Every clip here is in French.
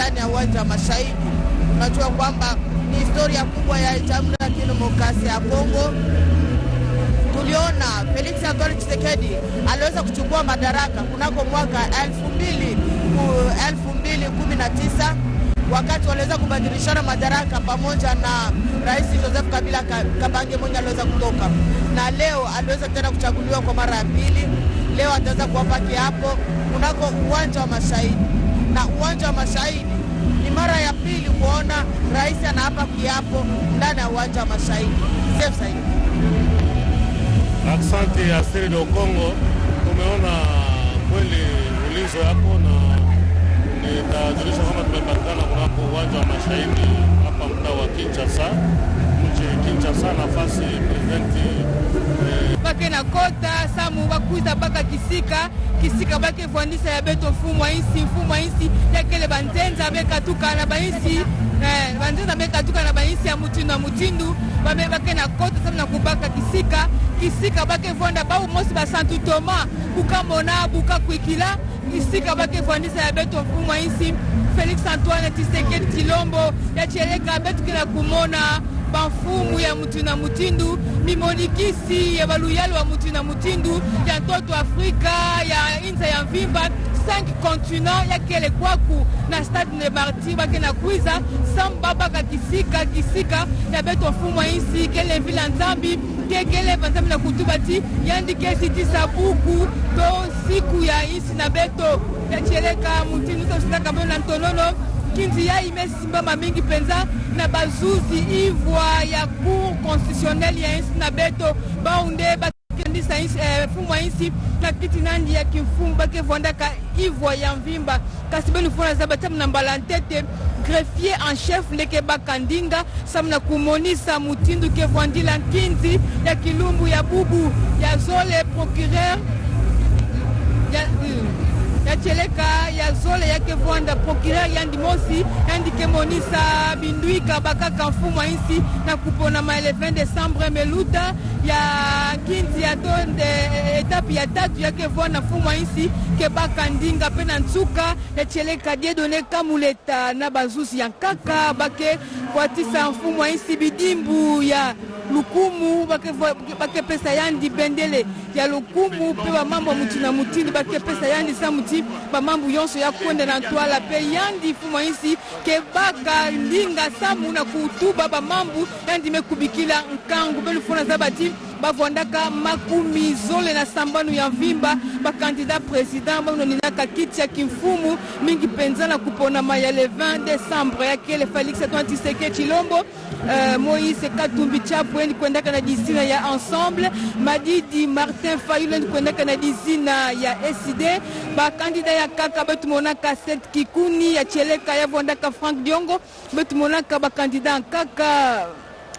ndani ya uwanja wa Mashahidi. Tunajua kwamba ni historia kubwa ya Jamhuri ya Kidemokrasia ya Kongo. Tuliona Felix Antoine Tshisekedi aliweza kuchukua madaraka kunako mwaka 2019 wakati waliweza kubadilishana madaraka pamoja na Rais Joseph Kabila Kabange mwenye aliweza kutoka. Na leo aliweza tena kuchaguliwa kwa mara ya pili. Leo ataweza kuwapa kiapo kunako uwanja wa Mashahidi. Na uwanja wa Mashahidi ni mara ya pili kuona rais anaapa kiapo ndani ya uwanja wa Mashahidi. Safe Said. Asante ya Siri do Kongo, tumeona kweli ulizo yako na nitajulisha kama tumepatikana kunako uwanja wa Mashahidi hapa mtaa wa Kinshasa, mji Kinshasa, nafasi presidenti bake na kota samu bakuza baka kisika bake fondisa ya beto mfumo insi ya kele banzenza beka tuka na bainsi banzenza beka tuka na bainsi ya mutindu bame bake na kota samu na kubaka kisika bake fonda ba umosi ba Santu Toma kukamona buka kwikila kisika bake fondisa ya beto mfumo insi Felix Antoine Tshisekedi Tshilombo ya cheleka betu kila kumona banfumu ya mutina mutindu mimonikisi ya baluyali wa mutina mutindu ya ntoto Afrika ya inza ya mvimba 5 continents ya kele kwaku na stade ne martir bake na kuiza samba baka kisika ya beto mfumu insi kele vila nzambi kekele banzambi na kutubati yandike siti sabuku to siku ya insi na beto ya cheleka mutindu to sinaka bona ntonono kinzi ya imesimba mamingi penza na bazuzi ivwa ya cour constitutionnelle ya insi na beto baunde bakendisa fumu insi na kiti nandi ya kimfumu bake vondaka ivwa ya mvimba kasi benu fona za batamu na mbalantete greffier en chef ndeke bakandinga samna kumonisa mutindu ke vondila kinzi ya kilumbu ya bubu ya zole procureur ya cheleka ya zole yake vonda procureur yandi mosi yandi kemonisa binduika bakaka mfumo insi na kupona ma 20 décembre meluta ya kinti ya tonde etape ya tatu yake vonda mfumo insi ke bakandinga pena nsuka ya cheleka Dieudonné Kamuleta na bazusi ya nkaka bake kwatisa mfumo insi bidimbu ya lukumu bake pesa yandi bendele ya lukumu pe ba mambo mutina mutini bake pesa yandi samuti ba mambo yonso ya kwenda na twala pe yandi fuma insi ke baka ndinga samu na kutuba ba mambo yandi mekubikila nkangu belu fona zabati bavondaka makumi zole na sambanu ya mvimba ba candidat président ba nonaka kiti ya kimfumu mingi penza na kupona mayele 20 décembre ya kele Felix Antoine Tshisekedi Tshilombo Moïse Katumbi Chapwe ni kwendaka na disina ya Ensemble, Madidi Martin Fayulu ni kwendaka na disina ya SID, ba kandida ya kaka betu monaka Set Kikuni ya cheleka ya vondaka Frank Diongo, betu monaka ba kandida kaka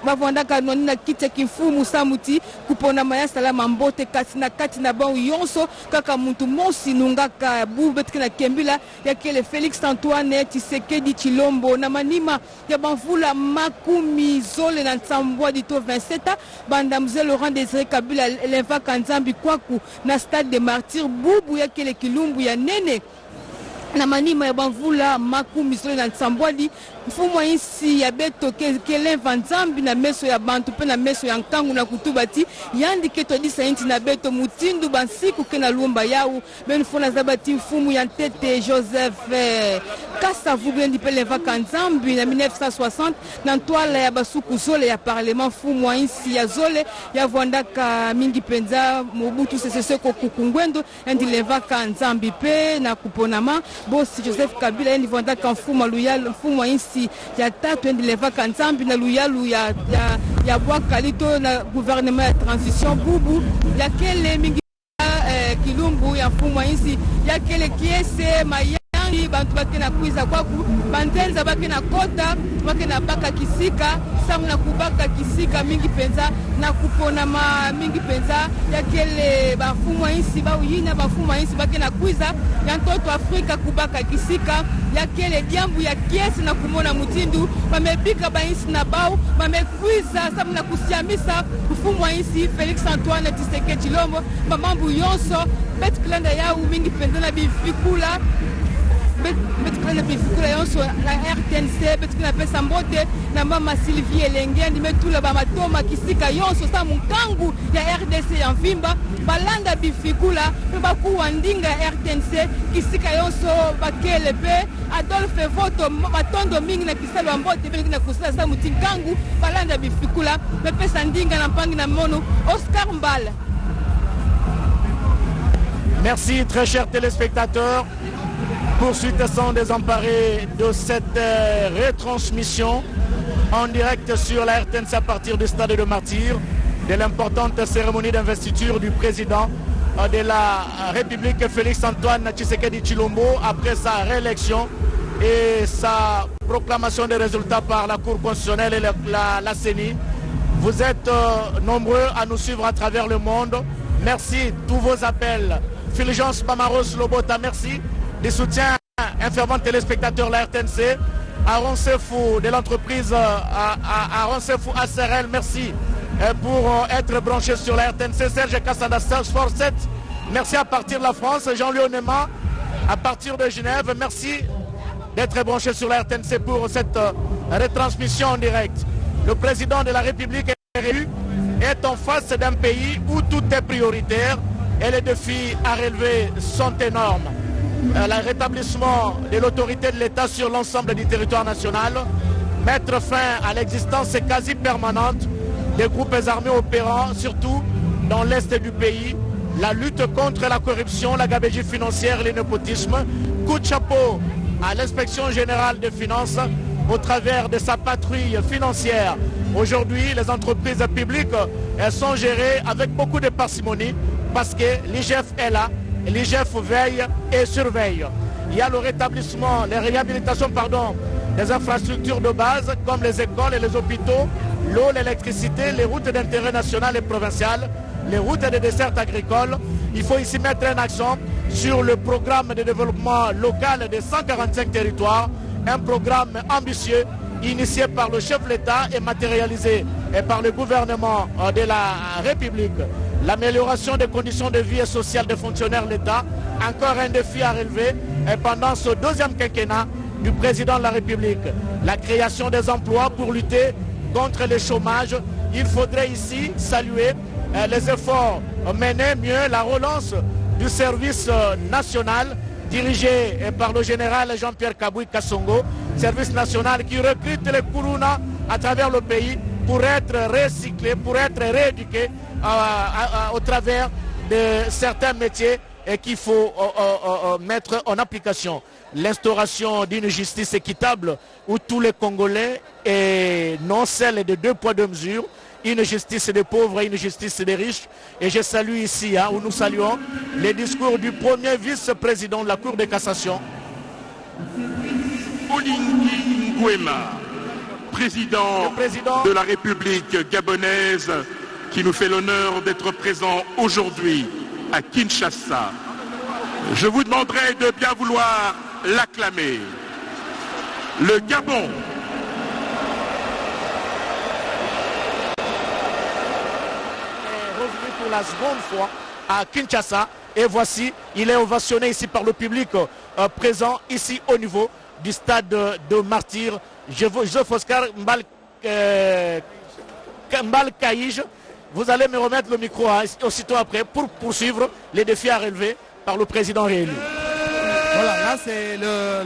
bavondaka noni na kiti kimfumu samuti kupona maya salama mbote kati na ba yonso kaka muntu mosi nungaka bubetke na kembila ya kele Felix Antoine Tshisekedi Tshilombo na manima ya banvula makumi zole na nsambwa dito 27 banda mzee Laurent Désiré Kabila leva kanzambi kwaku na stade de martyr bubu ya kele kilumbu ya nene na manima ya banvula makumi zole na nsambwadi mfumo insi ya beto kele vanzambi na meso ya bantu pe na meso ya nkangu na kutubati yandi keto disa inti na beto mutindu bansiku ke na lumba yau benu fona zabati mfumu ya ntete Joseph Kasa Vuglendi pe leva kanzambi na 1960 na ntwala ya basuku zole ya parlement mfumo insi ya zole ya vondaka mingi penza Mobutu Sese Seko Kukungwendo yandi leva kanzambi pe na kuponama bosi Joseph Kabila yandi vondaka mfumo luyal mfumo insi ya tatu endi leva kanzambi na luyalu ya bwakalito na gouvernement ya transition bubu ya kele mingi kilumbu ya mfumo insi ya kele kiese mayangi bantu bake na kuiza kwaku banzenza bake na kota bake na baka kisika samu na kubaka kisika mingi penza na kupona ma mingi penza ya kele bafumo insi ba uyina bafumo insi bake na kuiza ya ntoto Afrika kubaka kisika ya kele diambu ya kiesi na kumona mutindu bamebika ba insi na bau bamekuiza samu na kusiamisa mfumo insi Felix Antoine Tshisekedi Tshilombo mamambu yonso bet klanda yao mingi penza na bifikula betukana bifikula yonso na RTNC betukana pesa mbote na mama Sylvie Elenge ndime tula ba matoma kisika yonso sa munkangu ya RDC ya Mvimba balanda bifikula pe bakuwa ndinga ya RTNC kisika yonso bakele pe Adolphe Voto batondo mingi na kisalo mbote be na kusala sa mutinkangu balanda bifikula pe pesa ndinga na mpangi na mono Oscar Mbala. Merci très chers téléspectateurs. Poursuite sans désemparer de cette retransmission en direct sur la RTNC à partir du stade de Martyrs de l'importante cérémonie d'investiture du président de la République Félix-Antoine Tshisekedi Tshilombo après sa réélection et sa proclamation des résultats par la Cour constitutionnelle et la CENI. Vous êtes nombreux à nous suivre à travers le monde. Merci tous vos appels. Fulgence Bamaros Lobota, merci. Des soutiens un fervent téléspectateur de la RTNC. Aaron Sefou de l'entreprise Aaron Sefou ACRL, merci pour être branché sur la RTNC. Serge Kassanda, Serge Forset, merci à partir de la France. Jean-Louis Onema à partir de Genève, merci d'être branché sur la RTNC pour cette retransmission en direct. Le président de la République est en face d'un pays où tout est prioritaire et les défis à relever sont énormes. Le rétablissement de l'autorité de l'État sur l'ensemble du territoire national, mettre fin à l'existence quasi permanente des groupes armés opérants, surtout dans l'est du pays, la lutte contre la corruption, la gabegie financière et le népotisme. Coup de chapeau à l'inspection générale des finances au travers de sa patrouille financière. Aujourd'hui, les entreprises publiques elles sont gérées avec beaucoup de parcimonie parce que l'IGF est là. L'IGF veille et surveille. Il y a le rétablissement, les réhabilitations des infrastructures de base comme les écoles et les hôpitaux, l'eau, l'électricité, les routes d'intérêt national et provincial, les routes de dessert agricole. Il faut ici mettre un accent sur le programme de développement local des 145 territoires, un programme ambitieux initié par le chef de l'État et matérialisé par le gouvernement de la République. L'amélioration des conditions de vie et sociales des fonctionnaires de l'État, encore un défi à relever pendant ce deuxième quinquennat du président de la République. La création des emplois pour lutter contre le chômage. Il faudrait ici saluer les efforts menés, mieux la relance du service national dirigé par le général Jean-Pierre Kabouy Kassongo, service national qui recrute les Kourouna à travers le pays pour être recyclés, pour être rééduqués au travers de certains métiers et qu'il faut mettre en application. L'instauration d'une justice équitable où tous les Congolais et non celle de 2 poids 2 mesures, une justice des pauvres et une justice des riches. Et je salue ici, où nous saluons les discours du premier vice-président de la Cour de cassation. Olingi Nguema, président de la République gabonaise, qui nous fait l'honneur d'être présent aujourd'hui à Kinshasa. Je vous demanderai de bien vouloir l'acclamer. Le Gabon pour la seconde fois à Kinshasa et voici, il est ovationné ici par le public présent ici au niveau du stade de Martyrs. Joseph Oscar Mbal Kaïj, vous allez me remettre le micro aussitôt après pour poursuivre les défis à relever par le président réélu. Voilà, là c'est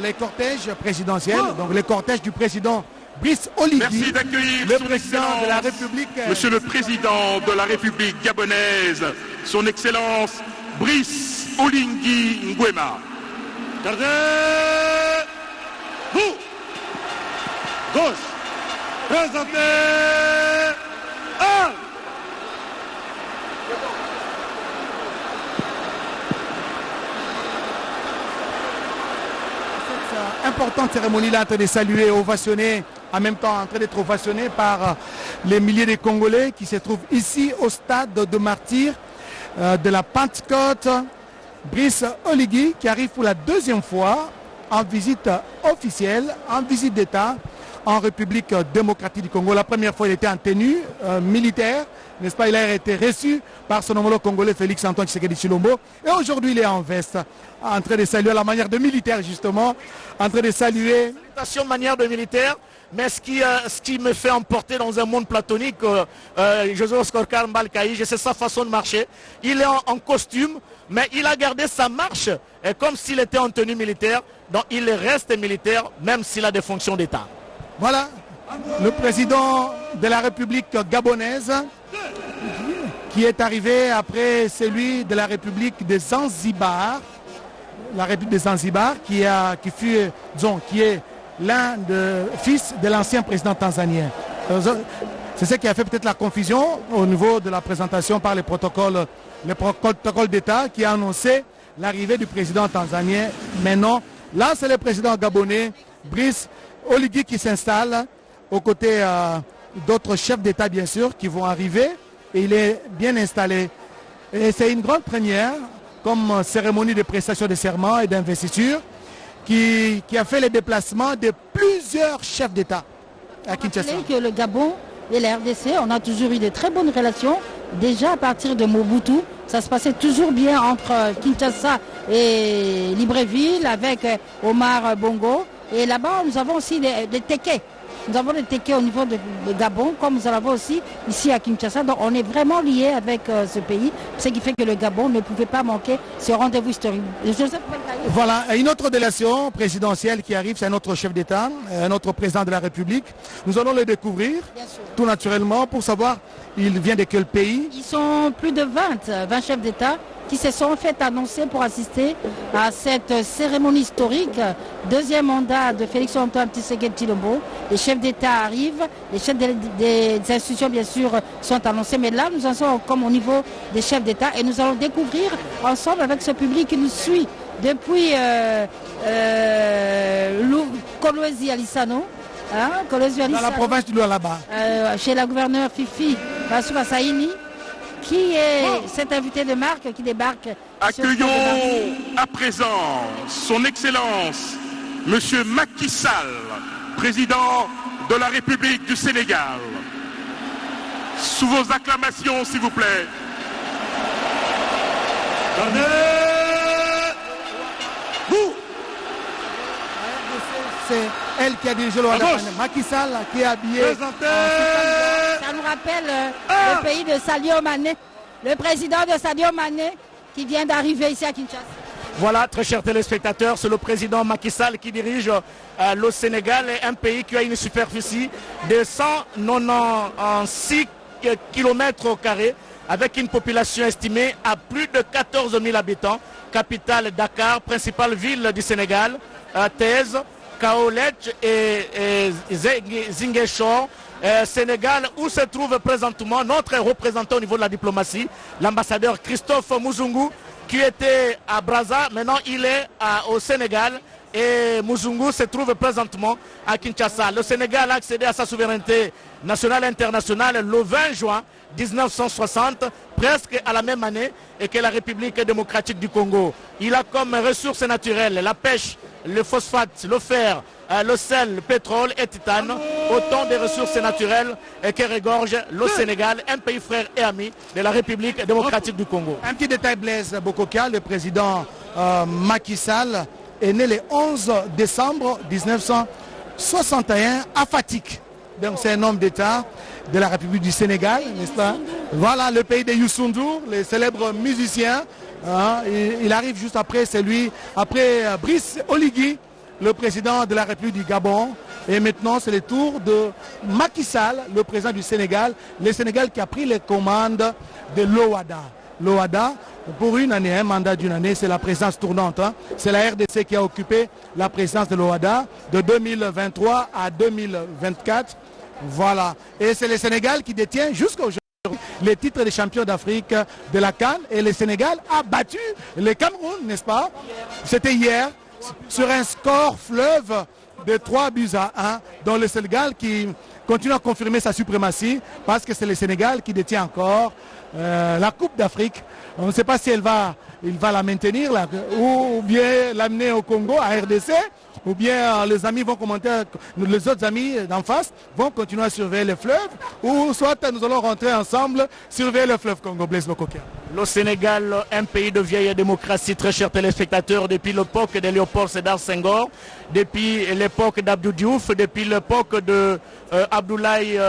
les cortèges présidentiels, donc les cortèges du président Brice Oligui. Merci d'accueillir le son président excellence, de la République. Monsieur le président de la République gabonaise, son excellence Brice Oligui Nguema. Gardez vous, gauche, présentez un. Importante cérémonie là en train de saluer et ovationner, en même temps en train d'être ovationné par les milliers de Congolais qui se trouvent ici au stade de Martyrs de la Pentecôte. Brice Oligui qui arrive pour la deuxième fois en visite officielle, en visite d'État en République démocratique du Congo. La première fois, il était en tenue militaire, n'est-ce pas? Il a été reçu par son homologue congolais Félix Antoine Tshisekedi Tshilombo. Et aujourd'hui, il est en veste, en train de saluer à la manière de militaire, justement, en train de saluer. Salutation manière de militaire, mais ce qui me fait emporter dans un monde platonique, José Oscar Mbalkaï, c'est sa façon de marcher. Il est en costume, mais il a gardé sa marche comme s'il était en tenue militaire. Donc il reste militaire, même s'il a des fonctions d'État. Voilà, le président de la République gabonaise qui est arrivé après celui de la République de Zanzibar. La République de Zanzibar qui est l'un des fils de l'ancien président tanzanien. C'est ce qui a fait peut-être la confusion au niveau de la présentation par les protocoles d'État qui a annoncé l'arrivée du président tanzanien. Mais non, là c'est le président gabonais, Brice Oligui, qui s'installe aux côtés d'autres chefs d'État bien sûr qui vont arriver et il est bien installé. Et c'est une grande première comme cérémonie de prestation de serment et d'investiture qui a fait le déplacement de plusieurs chefs d'État à Kinshasa. Que le Gabon et la RDC, on a toujours eu de très bonnes relations. Déjà à partir de Mobutu, ça se passait toujours bien entre Kinshasa et Libreville avec Omar Bongo. Et là-bas, nous avons aussi des tékés. Nous avons des tékés au niveau de Gabon, comme nous en avons aussi ici à Kinshasa. Donc on est vraiment liés avec ce pays, ce qui fait que le Gabon ne pouvait pas manquer ce rendez-vous historique. Voilà, une autre délégation présidentielle qui arrive, c'est un autre chef d'État, un autre président de la République. Nous allons le découvrir, tout naturellement, pour savoir il vient de quel pays. Ils sont plus de 20 chefs d'État qui se sont fait annoncer pour assister à cette cérémonie historique. Deuxième mandat de Félix Antoine Tshisekedi Tshilombo. Les chefs d'État arrivent, les chefs des institutions bien sûr sont annoncés, mais là nous en sommes comme au niveau des chefs d'État et nous allons découvrir ensemble avec ce public qui nous suit depuis Kolwezi Alisano. Dans la province du Lualaba. Chez la gouverneure Fifi Bassouba Saïni, qui est cet invité de marque qui débarque. Accueillons à présent son Excellence, Monsieur Macky Sall, président de la République du Sénégal. Sous vos acclamations, s'il vous plaît. C'est elle qui a dirigé le Macky Sall qui est habillé. Ça nous rappelle le pays de Sadio Mané, le président de Sadio Mané qui vient d'arriver ici à Kinshasa. Voilà, très chers téléspectateurs, c'est le président Macky Sall qui dirige le Sénégal, un pays qui a une superficie de 196 km², avec une population estimée à plus de 14 000 habitants. Capitale Dakar, principale ville du Sénégal, Thèse, Kaolech et Ziguinchor. Sénégal, où se trouve présentement notre représentant au niveau de la diplomatie, l'ambassadeur Christophe Muzungu, qui était à Brazza, maintenant il est au Sénégal et Muzungu se trouve présentement à Kinshasa. Le Sénégal a accédé à sa souveraineté nationale et internationale le 20 juin 1960, presque à la même année et que la République démocratique du Congo. Il a comme ressources naturelles la pêche, le phosphate, le fer, le sel, le pétrole et titane, autant de ressources naturelles que regorge le Sénégal, un pays frère et ami de la République démocratique du Congo. Un petit détail, Blaise Bokoka, le président Macky Sall est né le 11 décembre 1961 à Fatick. Donc c'est un homme d'État de la République du Sénégal, n'est-ce pas? Voilà le pays de Youssou N'Dour, les célèbres musiciens. Il arrive juste après, c'est lui, après Brice Oligui, le président de la République du Gabon. Et maintenant, c'est le tour de Macky Sall, le président du Sénégal. Le Sénégal qui a pris les commandes de l'OADA. L'OADA, pour une année, un mandat d'une année, c'est la présidence tournante. C'est la RDC qui a occupé la présidence de l'OADA de 2023 à 2024. Voilà. Et c'est le Sénégal qui détient jusqu'à aujourd'hui les titres de champion d'Afrique de la CAN. Et le Sénégal a battu le Cameroun, n'est-ce pas? C'était hier, sur un score fleuve de 3-1, dont le Sénégal qui continue à confirmer sa suprématie, parce que c'est le Sénégal qui détient encore la Coupe d'Afrique. On ne sait pas si il va la maintenir là, ou bien l'amener au Congo, à RDC, ou bien les amis vont commenter, les autres amis d'en face vont continuer à surveiller le fleuve, ou soit nous allons rentrer ensemble, surveiller le fleuve Congo. Blaise Bokokia. Le Sénégal, un pays de vieille démocratie, très chers téléspectateurs, depuis l'époque de Léopold Sédar Senghor, depuis l'époque d'Abdou Diouf, depuis l'époque de Abdoulaye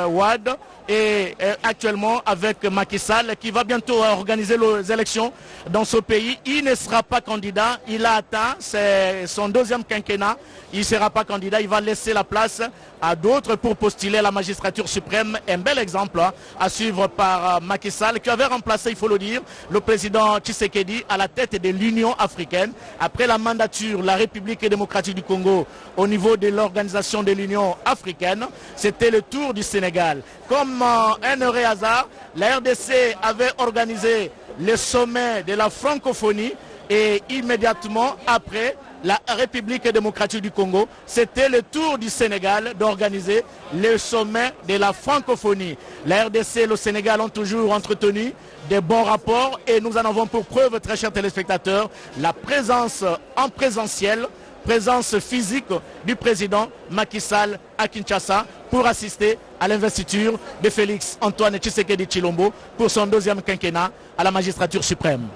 Wade, et actuellement avec Macky Sall qui va bientôt organiser les élections dans ce pays. Il ne sera pas candidat, il a atteint son deuxième quinquennat, il ne sera pas candidat, il va laisser la place à d'autres pour postuler à la magistrature suprême. Un bel exemple à suivre par Macky Sall qui avait remplacé, il faut le dire, le président Tshisekedi à la tête de l'Union africaine. Après la mandature, la République démocratique du Congo au niveau de l'organisation de l'Union africaine, c'était le tour du Sénégal. Comme un heureux hasard, la RDC avait organisé le sommet de la francophonie et immédiatement après, la République démocratique du Congo, c'était le tour du Sénégal d'organiser le sommet de la francophonie. La RDC et le Sénégal ont toujours entretenu des bons rapports et nous en avons pour preuve, très chers téléspectateurs, la présence en présentiel, présence physique du président Macky Sall à Kinshasa pour assister à l'investiture de Félix Antoine Tshisekedi Tshilombo pour son deuxième quinquennat à la magistrature suprême.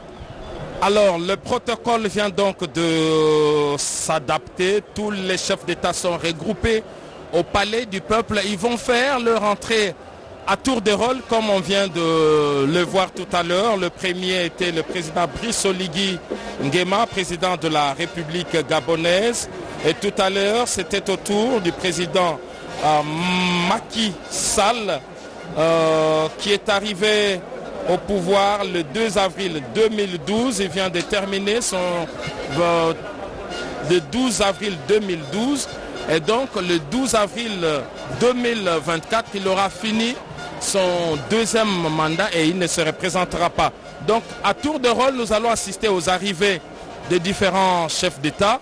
Alors, le protocole vient donc de s'adapter. Tous les chefs d'État sont regroupés au palais du peuple. Ils vont faire leur entrée à tour de rôle, comme on vient de le voir tout à l'heure. Le premier était le président Brice Oligui Nguema, président de la République gabonaise. Et tout à l'heure, c'était au tour du président Macky Sall, qui est arrivé au pouvoir le 2 avril 2012. Il vient de terminer le 12 avril 2012. Et donc le 12 avril 2024, il aura fini son deuxième mandat et il ne se représentera pas. Donc à tour de rôle, nous allons assister aux arrivées de différents chefs d'État.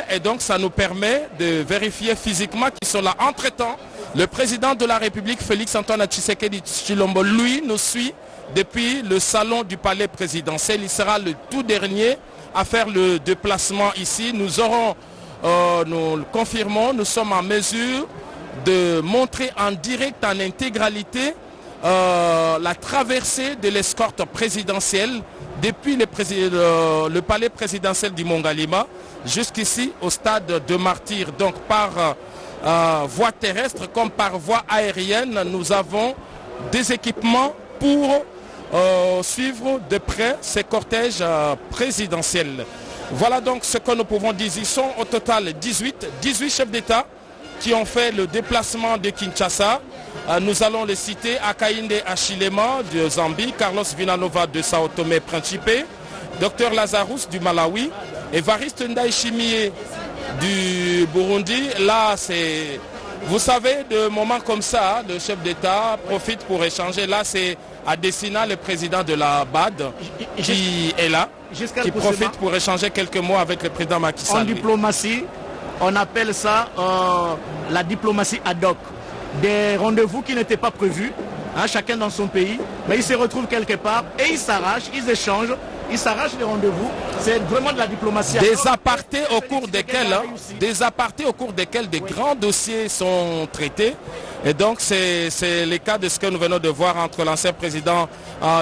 Et donc ça nous permet de vérifier physiquement qu'ils sont là. Entre-temps, le président de la République, Félix Antoine Tshisekedi Tshilombo, lui, nous suit depuis le salon du palais présidentiel. Il sera le tout dernier à faire le déplacement ici. Nous aurons, nous le confirmons, nous sommes en mesure de montrer en direct, en intégralité, la traversée de l'escorte présidentielle depuis le palais présidentiel du Mongalima jusqu'ici au stade de Martyrs. Donc par voie terrestre comme par voie aérienne, nous avons des équipements pour suivre de près ces cortèges présidentiels. Voilà donc ce que nous pouvons dire. Ils sont au total 18 chefs d'État qui ont fait le déplacement de Kinshasa. Nous allons les citer: Hakainde Hichilema de Zambie, Carlos Villanova de Sao Tomé Principe, Dr Lazarus du Malawi, Évariste Ndayishimiye du Burundi. Là, c'est, vous savez, de moments comme ça, le chef d'État profite pour échanger. Là, c'est Adesina, le président de la BAD, qui est là, qui profite pour échanger quelques mots avec le président Macky Sall. En diplomatie, on appelle ça la diplomatie ad hoc. Des rendez-vous qui n'étaient pas prévus, hein, chacun dans son pays, mais ils se retrouvent quelque part et ils s'arrachent, ils échangent, ils s'arrachent les rendez-vous. C'est vraiment de la diplomatie. Des apartés au cours desquels des grands dossiers sont traités. Et donc c'est le cas de ce que nous venons de voir entre l'ancien président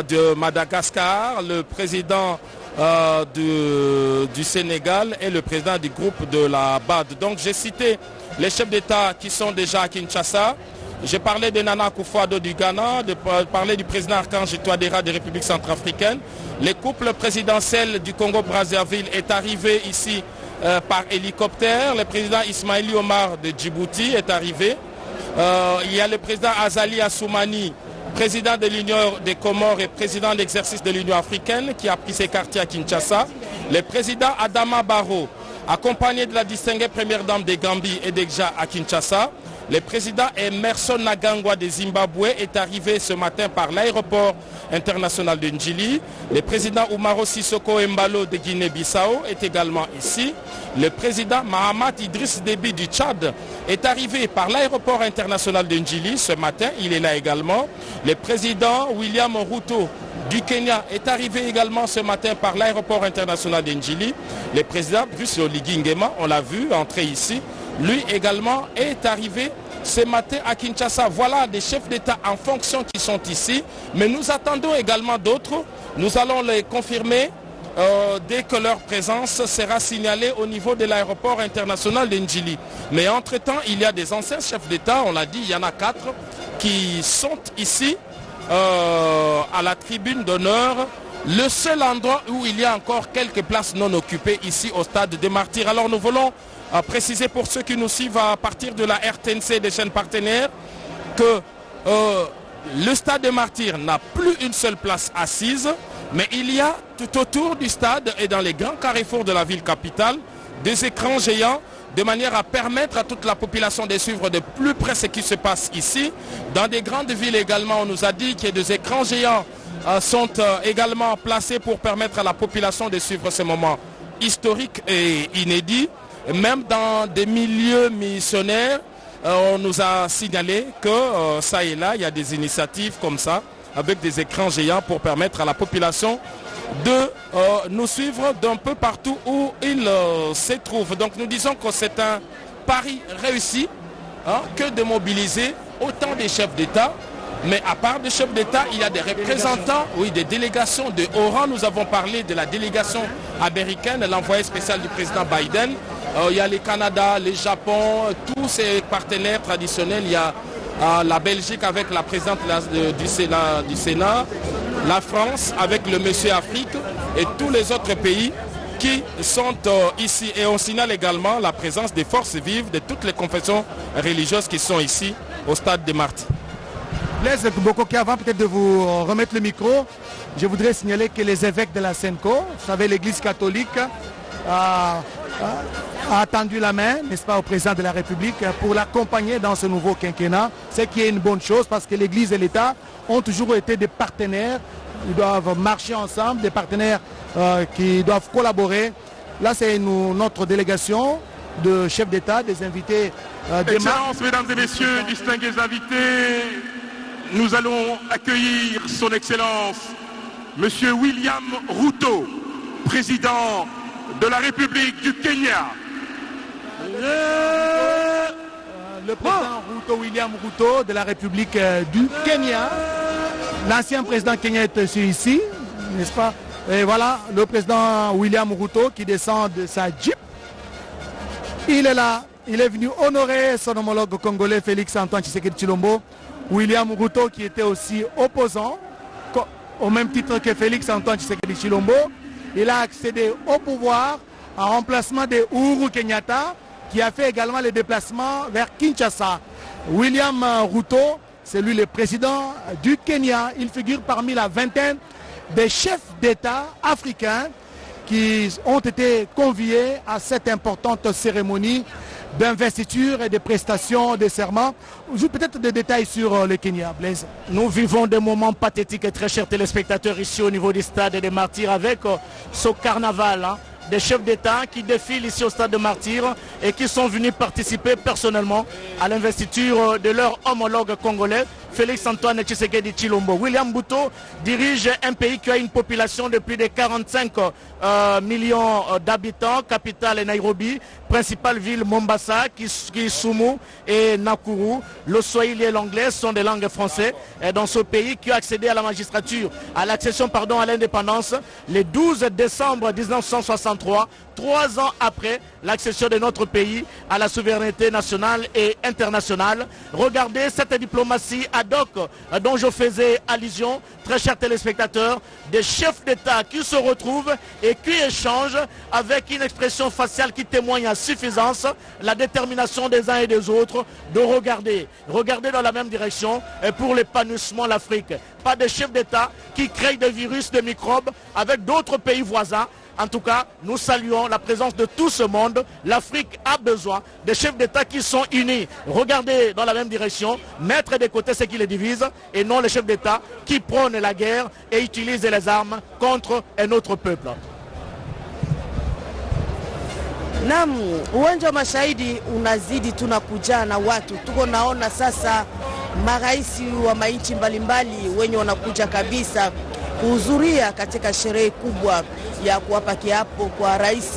de Madagascar, le président du Sénégal et le président du groupe de la BAD. Donc j'ai cité les chefs d'État qui sont déjà à Kinshasa. J'ai parlé de Nana Akufo-Addo du Ghana, de parler du président Archange Touadéra de République centrafricaine. Le couple présidentiel du Congo-Brazzaville est arrivé ici par hélicoptère. Le président Ismaïli Omar de Djibouti est arrivé. Il y a le président Azali Assoumani, président de l'Union des Comores et président d'exercice de l'Union africaine, qui a pris ses quartiers à Kinshasa. Le président Adama Barrow, accompagné de la distinguée première dame de Gambie, est déjà à Kinshasa. Le président Emerson Mnangagwa de Zimbabwe est arrivé ce matin par l'aéroport international de Njili. Le président Umaro Sissoko Embalo de Guinée-Bissau est également ici. Le président Mahamat Idriss Déby du Tchad est arrivé par l'aéroport international de Njili ce matin. Il est là également. Le président William Ruto du Kenya est arrivé également ce matin par l'aéroport international d'Njili. Le président Bruce Oligui Nguema, on l'a vu entrer ici, lui également est arrivé ce matin à Kinshasa. Voilà des chefs d'État en fonction qui sont ici, mais nous attendons également d'autres. Nous allons les confirmer dès que leur présence sera signalée au niveau de l'aéroport international d'Njili. Mais entre-temps, il y a des anciens chefs d'État, on l'a dit, il y en a 4 qui sont ici à la tribune d'honneur. Le seul endroit où il y a encore quelques places non occupées ici au stade des Martyrs. Alors nous voulons préciser pour ceux qui nous suivent à partir de la RTNC des chaînes partenaires que le stade des Martyrs n'a plus une seule place assise, mais il y a tout autour du stade et dans les grands carrefours de la ville capitale des écrans géants de manière à permettre à toute la population de suivre de plus près ce qui se passe ici. Dans des grandes villes également, on nous a dit que des écrans géants sont également placés pour permettre à la population de suivre ces moments historiques et inédits. Même dans des milieux missionnaires, on nous a signalé que ça et là, il y a des initiatives comme ça, avec des écrans géants pour permettre à la population de nous suivre d'un peu partout où il se trouve. Donc nous disons que c'est un pari réussi que de mobiliser autant des chefs d'État. Mais à part des chefs d'État, il y a des représentants, oui, des délégations de haut rang. Nous avons parlé de la délégation américaine, l'envoyé spécial du président Biden. Il y a le Canada, le Japon, tous ces partenaires traditionnels. Il y a la Belgique avec la présidente du Sénat, la France avec le Monsieur Afrique et tous les autres pays qui sont ici. Et on signale également la présence des forces vives de toutes les confessions religieuses qui sont ici au stade des Martyrs. Blaise Bokoki, avant peut-être de vous remettre le micro, je voudrais signaler que les évêques de la Senko, vous savez, l'église catholique, a tendu la main, n'est-ce pas, au président de la République pour l'accompagner dans ce nouveau quinquennat, ce qui est une bonne chose parce que l'église et l'État ont toujours été des partenaires, ils doivent marcher ensemble, des partenaires qui doivent collaborer. Là, c'est notre délégation de chefs d'État, des invités. Excellences, mesdames et messieurs, distingués invités, nous allons accueillir son Excellence, Monsieur William Ruto, président de la République du Kenya. Le président William Ruto de la République du Kenya. L'ancien président Kenya est ici, n'est-ce pas? Et voilà, le président William Ruto qui descend de sa Jeep. Il est là, il est venu honorer son homologue congolais Félix Antoine Tshisekedi Tshilombo. William Ruto qui était aussi opposant, au même titre que Félix Antoine Tshisekedi Tshilombo. Il a accédé au pouvoir en remplacement de Uhuru Kenyatta qui a fait également les déplacements vers Kinshasa. William Ruto, c'est lui le président du Kenya. Il figure parmi la vingtaine des chefs d'État africains qui ont été conviés à cette importante cérémonie d'investiture et de prestations de serment. Peut-être des détails sur le Kenya, Blaise. Nous vivons des moments pathétiques et très chers téléspectateurs ici au niveau du stade des Martyrs avec ce carnaval des chefs d'État qui défilent ici au stade des Martyrs et qui sont venus participer personnellement à l'investiture de leur homologue congolais Félix Antoine Tshisekedi Tshilombo. William Ruto dirige un pays qui a une population de plus de 45 millions d'habitants, capitale est Nairobi, principale ville Mombasa, Kisumu et Nakuru. Le swahili et l'anglais sont des langues françaises. Et dans ce pays qui a accédé à la magistrature, à l'accession à l'indépendance, le 12 décembre 1963, 3 ans après l'accession de notre pays à la souveraineté nationale et internationale. Regardez cette diplomatie ad hoc dont je faisais allusion, très chers téléspectateurs, des chefs d'État qui se retrouvent et qui échangent avec une expression faciale qui témoigne à suffisance la détermination des uns et des autres de regarder dans la même direction pour l'épanouissement de l'Afrique. Pas de chefs d'État qui créent des virus, des microbes avec d'autres pays voisins. En tout cas, nous saluons la présence de tout ce monde. L'Afrique a besoin de chefs d'État qui sont unis. Regardez dans la même direction, mettre de côté ce qui les divise et non les chefs d'État qui prônent la guerre et utilisent les armes contre un autre peuple. Naam, uwanja wa mashahidi unazidi tunakuja na watu. Tuko naona sasa maraisi wa mainchi mbalimbali wenye wanakuja kabisa kuhudhuria katika sherehe kubwa ya kuwapa kiapo kwa rais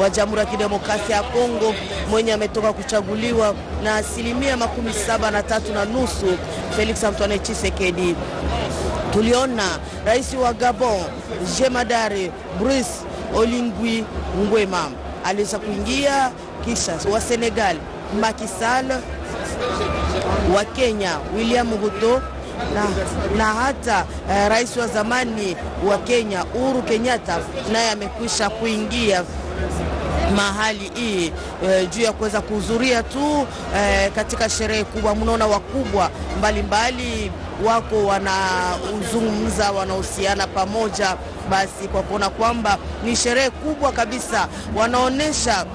wa Jamhuri ya Kidemokrasia ya Kongo mwenye ametoka kuchaguliwa na 73.5%, Felix Antoine Tshisekedi. Tuliona rais wa Gabon Jemadari Brice Oligui Nguema aliweza kuingia, kisha wa Senegal Macky Sall, wa Kenya William Ruto na hata rais wa zamani wa Kenya Uhuru Kenyatta naye amekwisha kuingia mahali hii juu ya kuweza kuhudhuria tu katika sherehe kubwa. Mnaona wakubwa mbalimbali wako wanazungumza, wanahusiana pamoja, basi kwa kuona kwamba ni sherehe kubwa kabisa, wanaonesha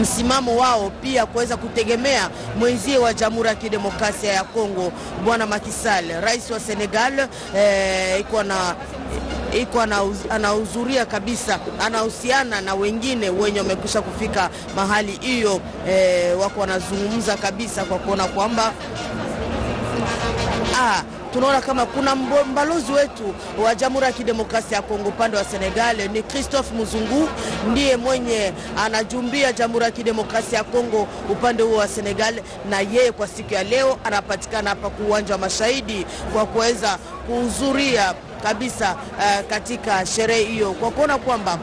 msimamo wao pia kuweza kutegemea mwenzie wa Jamhuri ya Kidemokrasia ya Kongo Bwana Macky Sall, rais wa Senegal, anahudhuria kabisa, anahusiana na wengine wenye wamekwisha kufika mahali hiyo, wako wanazungumza kabisa kwa kuona kwamba tunaona kama kuna mbalozi wetu wa Jamhuri ya Kidemokrasia ya Kongo upande wa Senegal ni Christophe Muzungu, ndiye mwenye anajumbia Jamhuri ya Kidemokrasia ya Kongo upande huo wa Senegal, na yeye kwa siku ya leo anapatikana hapa kwa uwanja wa Mashahidi kwa kuweza kuhudhuria kabisa katika sherehe hiyo, kwa kuona kwamba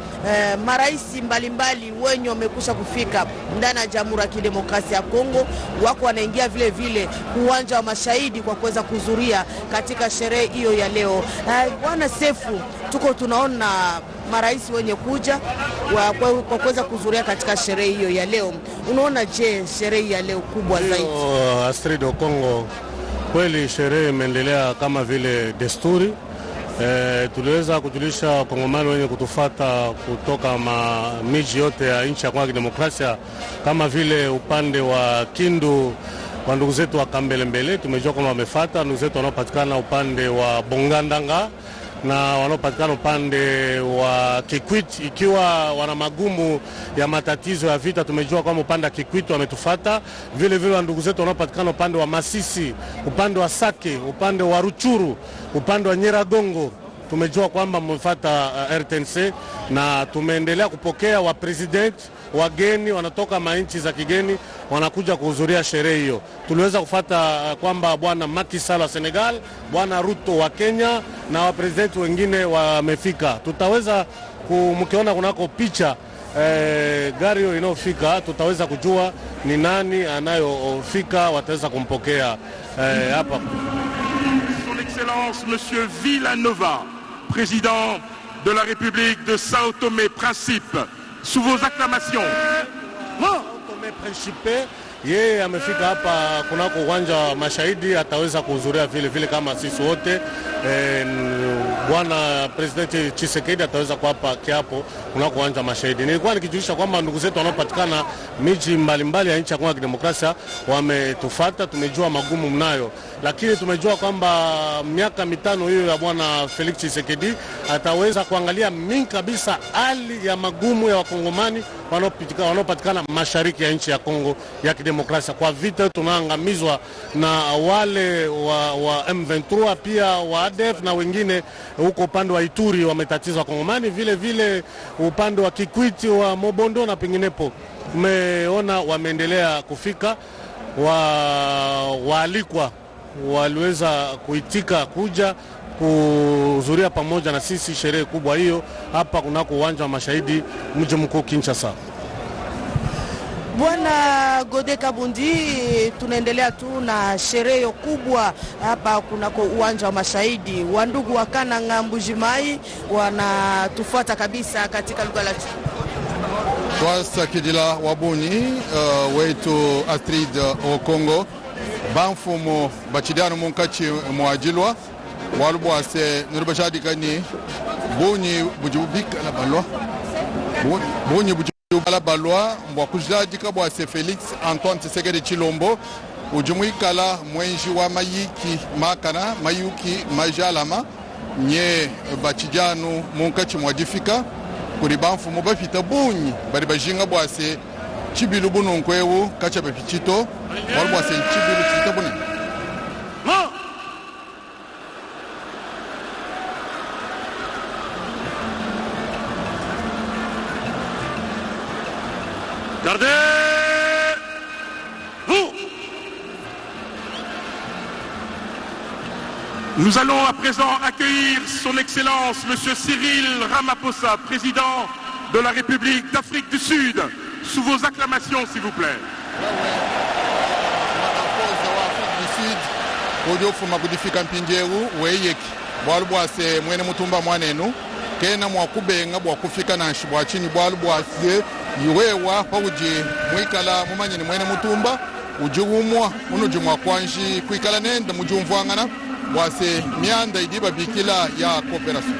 maraisi mbalimbali wenye wamekusha kufika ndani ya Jamhuri ya Kidemokrasia ya Kongo wako wanaingia vile vile uwanja wa Mashahidi kwa kuweza kuhudhuria katika sherehe hiyo ya leo. Bwana Sefu, tuko tunaona maraisi wenye kuja kwa kuweza kuhudhuria katika sherehe hiyo ya leo. Unaona je sherehe ya leo kubwa zaidi? Astrid Okongo, kweli sherehe imeendelea kama vile desturi. Tuliweza kujulisha Wakongomani wenye kutufata kutoka miji yote ya nchi ya Kongo ya Kidemokrasia, kama vile upande wa Kindu wa ndugu zetu wa Kambelembele, tumejua kwamba wamefata ndugu zetu wanaopatikana upande wa Bongandanga na wanaopatikana upande wa Kikwit, ikiwa wana magumu ya matatizo ya vita, tumejua kwamba upande wa Kikwit wametufata. Vile vile wa ndugu zetu wanaopatikana upande wa Masisi, upande wa Sake, upande wa Ruchuru, upande wa Nyiragongo, tumejua kwamba mmefuata RTNC, na tumeendelea kupokea wa president wageni wanatoka mainchi za kigeni wanakuja kuhudhuria sherehe hiyo. Tuliweza kufuata kwamba bwana Macky Sall wa Senegal, bwana Ruto wa Kenya na wa president wengine wamefika. Tutaweza mkiona kunako picha gari hiyo inayofika, tutaweza kujua ni nani anayofika, wataweza kumpokea hapa. Son Excellence Monsieur Villanova, président de la République de Sao Tomé-Principe, sous vos acclamations. Sao Tomé-Principe, yeye amefika hapa kunako uwanja wa Mashahidi, ataweza kuhudhuria vile vile kama sisi wote. Bwana President Tshisekedi ataweza kuapa kiapo kunako uwanja wa Mashahidi. Nilikuwa nikijulisha kwamba ndugu zetu wanaopatikana miji mbalimbali ya nchi ya Kongo ya Kidemokrasia wametufata, tumejua magumu mnayo, lakini tumejua kwamba miaka mitano hiyo ya bwana Felix Tshisekedi ataweza kuangalia mingi kabisa hali ya magumu ya wakongomani wanaopatikana mashariki ya nchi ya Kongo ya Kidemokrasia. Kwa vita tunaangamizwa na wale wa M23, pia wa ADF na wengine huko upande wa Ituri wametatizwa Kongomani, vile vile upande wa Kikwiti, wa Mobondo na penginepo. Tumeona wameendelea kufika, waalikwa waliweza kuitika kuja kuhudhuria pamoja na sisi sherehe kubwa hiyo hapa kunako uwanja wa Mashahidi, mji mkuu Kinshasa. Bwana Gode Kabundi, tunaendelea tu na sherehe kubwa hapa kunako uwanja wa Mashahidi. Wandugu wa Kananga Mbujimai wanatufuata kabisa katika lugha la Twasa kidila wabuni wetu Astrid Okongo banfumo bachidano munkachi mwajilwa walubwase nurubashadikani bunyi bujubika la balwa bunyi bujubala balwa mbwakujadika bwase Felix Antoine Tshisekedi Chilombo ujumuikala mwenji wa mayiki makana mayuki majalama nye bachijanu munkachi mwajifika kuri banfumo bafita bunyi bari bajinga bwase chibilu bunonkwewu kacha bepichito walubwase chibilu chita bunyi Gardez-vous. Nous allons à présent accueillir son Excellence, M. Cyril Ramaphosa, président de la République d'Afrique du Sud. Sous vos acclamations, s'il vous plaît. Kena mwakubenga bwakufika nanshi bwachini bwalu bwasiye iwewa pauji mwikala mumanyini mwene mutumba ujiumwa unuji mwakwanji kuikala nenda mujumvwangana bwase mianda idiba bikila ya kooperasyon.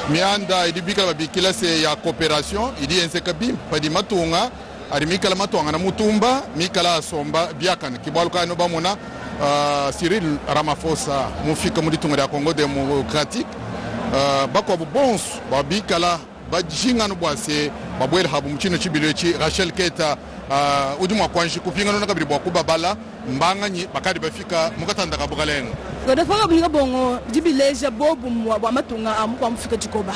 Mianda idibikala bikila se ya kooperasyon idi ensekabi padi matunga ari mikala matunga na mutumba mikala asomba biakana kibalukano bamona Cyril Ramaphosa mufika muri tunga ya Congo Democratique bako bons babikala bajinga no bwase babwela habu mchino chibilechi Rachel Keta udumwa kwanji kupinga no nakabiri bwa kubabala mbanganyi bakadi bafika mukatanda kabugalenga godefanga bulinga bongo jibileja bobu mwa matunga amukwa mufika chikoba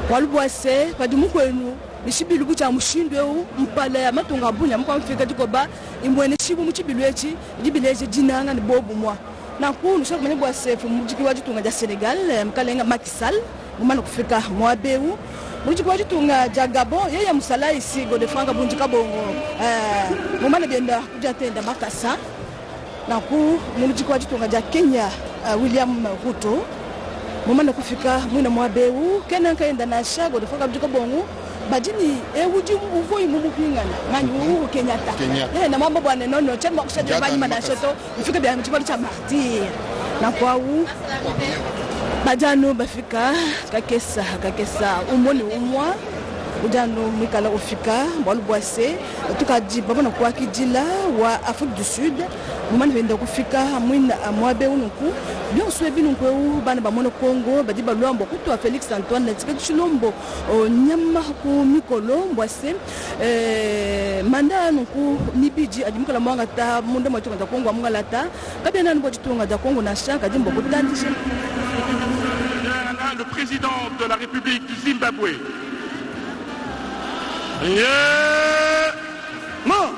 walubwase padimu kwenu nishibilu bucha mushindwe mpala ya matunga bunya mukwa mufika chikoba imwene shibu muchibilwechi jibileje jinanga ni bobu mwa na kunu shaka mwenye bwase mujiki wajitunga ja Senegal mkalenga Macky Sall mumana kufika mwabeu mujiki wajitunga ja Gabon yeye musala isi godefanga bunjika bongo mumana bienda kujatenda makasa na ku mujiki wajitunga ja Kenya William Ruto mumana kufika mwina mwabeu kena kaenda na sha godefanga bunjika bongo bajini uji uvoi mumupingana ngani uhu Kenyatta na mambo bwana nono chema kushaje banyi manashoto mfike bya mchikoli cha Martyr na kwa bajano bafika kakesa umoni umwa ujano mikala ufika balubwase tukajiba bana kwa kijila wa Afrique du Sud mumani venda kufika mwina mwabe unuku bien souhaité nunku bana ba mono Congo badiba lombo kuto Félix Antoine Tshisekedi Tshilombo nyama ku mikolo mbwase manda nunku nibiji adimukala mwanga ta munda mwatunga za Congo amungala ta kabena nbo chitunga za Congo na shaka dimbo kutandishe. Le président de la République du Zimbabwe. Non.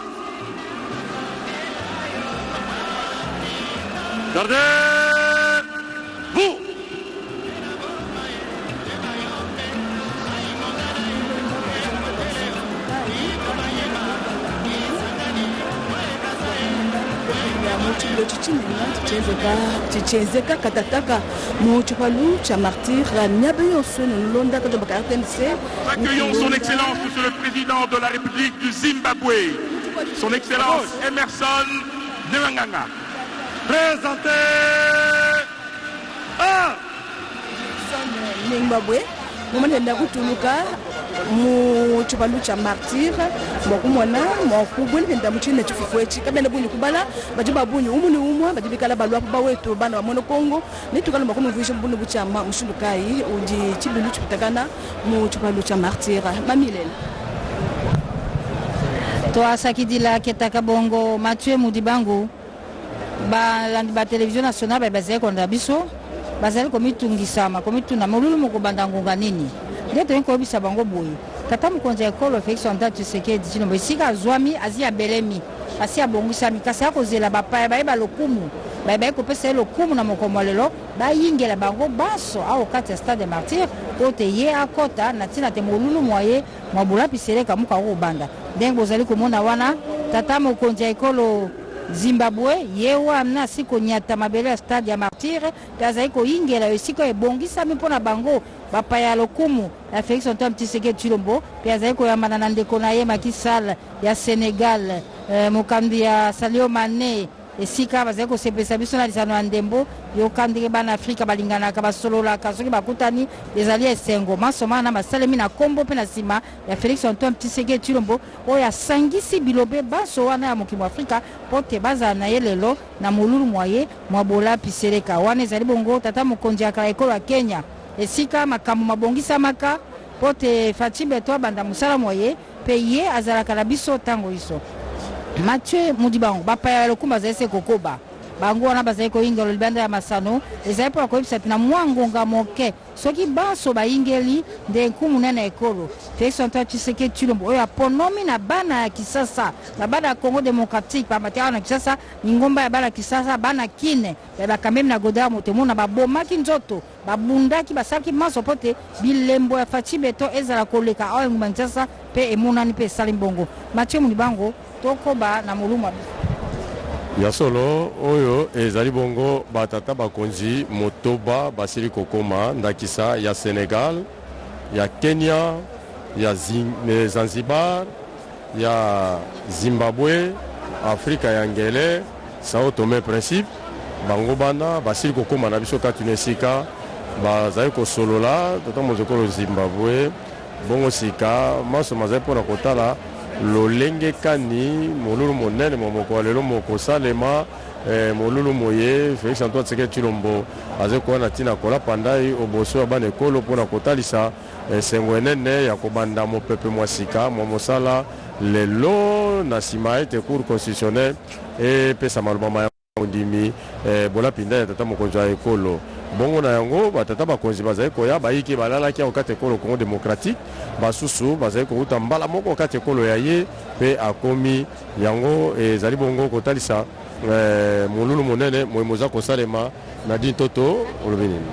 Gardez-vous. Chichezeka katataka muchupalu cha Martyr nyabeyo sono londa ka dobaka RTNC. Accueillons son Excellence Monsieur le Président de la République du Zimbabwe, son Excellence Emerson Mnangagwa. Présenté à Zimbabwe mumanda kutuluka muchupalu cha Martyr bokumona mokubwe nda muchine chifufwechi kabenda bunyu kubala bajiba bunyu umuni umwa bajibikala balwa kuba wetu bana wa mono Congo nitukala makuno visho bunyu buchama mushindukai uji chibilu chipitakana muchupalu cha Martyr mamilele to asakidila ketaka bongo Mathieu Mudibangu ba television nationale ba bazali konda biso bazali komitungisama komituna mululu mukubanda ngunga nini ndeto inko bisa bango boyi tata mukonzi ya ekolo Félix Antoine Tshisekedi Tshilombo esika azwami azia belemi asia bongisami kasi akozela bapaya bayeba lokumu baye kopesa lokumu na mokomo lelo bayingela bango baso au kati ya Stade Martyr kote ye akota na tina te mululu moye mwabula piseleka muka obanda ndenge bozali komona wana tata mukonzi ya ekolo Zimbabwe yewa amna siko nyata mabele ya Stade ya Martyr tazali koyingela esiko ebongisami mpona bango bapaya lokumu ya Félix Antoine Tshisekedi Tshilombo pe azali koyambana na ndeko na ye Macky Sall ya Senegal mokandi ya Sadio Mané esika bazali kosepesa biso na lisano ya ndembo yokandike bana Afrika balinganaka basololaka soki bakutani ezali esengo masoma na basalemi na kombo mpe na nsima ya Félix Antoine Tshisekedi Tshilombo oyo asangisi bilobe baso wana ya mokili wa Afrika mpo te bazala na ye lelo na molulu mwaye mwabola piseleka wana ezali bongo tata mokonzi ya kala ekolo ya Kenya esika makambo mabongisamaka mpo te Fatimbe to abanda mosala mwaye mpe ye azalaka na biso ntango iso Mathieu Mudibangu bapaya lokumu bazali se kokoba bango wana bazali koyingela libanda ya masano ezali mpo koyebisa te na mwa ngonga moke soki banso bayingeli nde nkumu nene ekolo Félix Antoine Tshisekedi Tshilombo oyo aponomi na bana ya kisasa na bana ya Congo démocratique pamatiaka na kisasa ngomba ya bana ya kisasa bana kine ya bakamemi na godara motemo na babomaki nzoto babundaki basalaki maso pote bilembo ya faci beto ezala koleka oyo ngumba kisasa pe emonani pe esali mbongo Mathieu Mulibango tokoba na moluma ya solo oyo ezali bongo batata bakonzi motoba basili kokoma ndakisa ya Senegal ya Kenya ya Zanzibar ya Zimbabwe Afrika ya ngele Sao Tome Principe bango bana basili kokoma na biso kati nesika bazali kosolola tata mozokolo Zimbabwe bongo sika maso mazali mpona kotala lolenge kani molulu monene momoko lelo moko salema molulu moye Félix Antoine Tshisekedi Tshilombo aze koana tina kola pandai oboso bana ekolo pona kotalisa sengo enene ya kobanda mopepe mwasika momosala lelo na sima ete cour constitutionnelle epesa maloba ya ndimi bola pinda ya tata mokonzi ya ekolo bongo na yango batata bakonzi bazali koya bayiki balalaki ya kati ekolo Congo démocratique basusu bazali kokuta mbala moko kati ekolo ya ye pe akomi yango ezali bongo kotalisa molulu monene moza kosalema na dini toto olobi nini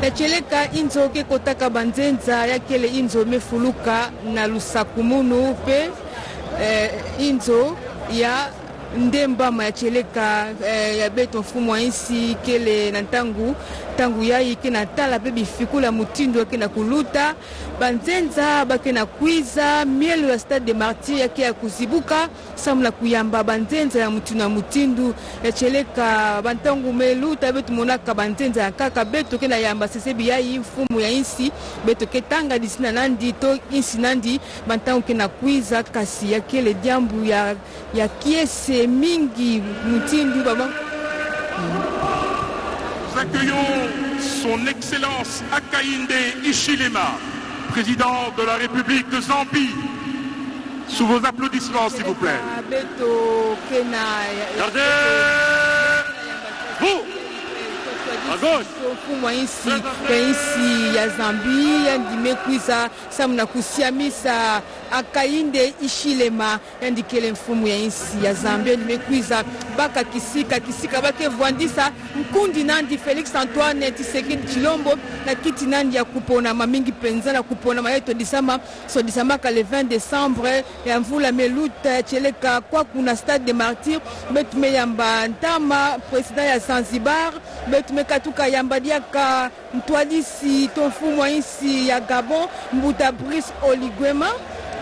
Echeleka inzo ke kotaka banzenza yakele inzo mefuluka na lusakumunu pe inzo ya ndembama ya cheleka ya beto mfumu isi kele na tangu yai ke na tala pe bifikula mutindo ke na kuluta banzenza bake na kwiza mielo ya Stade de Martyrs yake ya kuzibuka samla kuyamba banzenza ya mutindu ya cheleka bantangu meluta beto monaka banzenza ya kaka beto ke na yamba sesebi yai mfumu ya isi beto ke tanga disina nandi to isi nandi bantangu ke na kwiza kasi ya kele diambu ya kiese mingi mutindu baba. Nous accueillons son Excellence Hakainde Hichilema, président de la République de Zambie. Sous vos applaudissements, s'il vous plaît. Gardez-vous. À gauche. Isi ya Zambie yandime kuisa samna kusiamisa Hakainde Hichilema yandikele mfumu ya isi ya Zambie ndimekuiza baka kisika bake vwandisa mkundi nandi Félix Antoine Tshisekedi Tshilombo na kiti nandi ya kupona mamingi penza na kupona mayeto disama ka le 20 décembre ya mvula meluta cheleka kwa kuna Stade de Martyrs betume yamba ntama president ya Zanzibar betume katuka yamba diaka mtwalisi tofumu isi ya Gabon Mbuta Brice Oligwema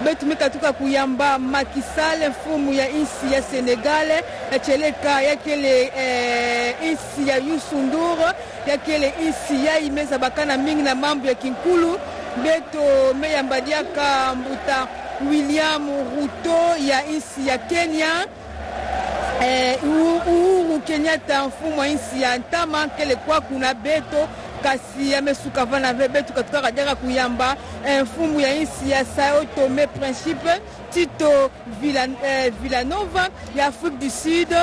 betume katuka kuyamba Makisale mfumu ya isi ya Senegal ya cheleka yakele isi ya Youssou N'Dour yakele isi ya imeza bakana mingi na mambo ya kinkulu beto meyamba diaka Mbuta William Ruto ya isi ya Kenya Uhuru Kenyatta mfumu isi ya Ntama kele kwa kuna beto kasi amesuka vana beto katika kajaka kuyamba mfumu ya isi ya Sao Tome Principe Tito Villanova ya Afrique du Sud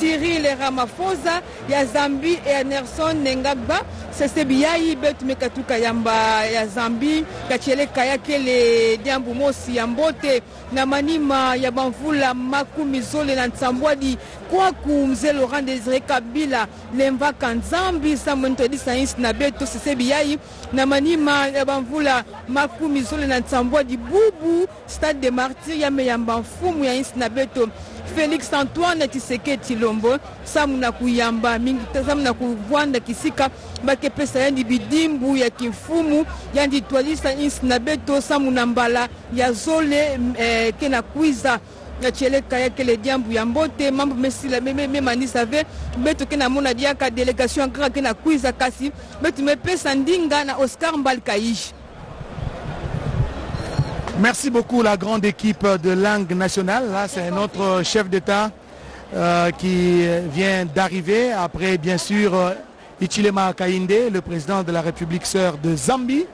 Cyril Ramaphosa ya Zambie et Nelson Nengagba sesebiyai betu mekatuka yamba ya Zambie kacheleka yakele diambu mosi ya mbote na manima ya bamvula makumi zole na nsambwadi kwa kumze Laurent Désiré Kabila lemva kanzambi samwento disainsi na betu sesebiyai na manima ya bamvula makumi zole na nsambwadi bubu Stade de Martyrs ya meyamba mfumu ya insi na betu Félix Antoine Tshisekedi Tshilombo samuna kuyamba mingi samuna kuvwanda kisika bakepesa yandi bidimbu ya kimfumu yandi twalisa insi na beto samuna mbala ya zole kena kwiza na cheleka yakele diambu ya mbote mambo mesila memanisa ve beto kena mona diaka délégation kaka kena kwiza kasi beto mepesa ndinga na Oscar Mbalkaïch. Merci beaucoup la grande équipe de langue nationale. Là, c'est notre chef d'État qui vient d'arriver. Après, bien sûr, Hichilema Hakainde, le président de la République sœur de Zambie.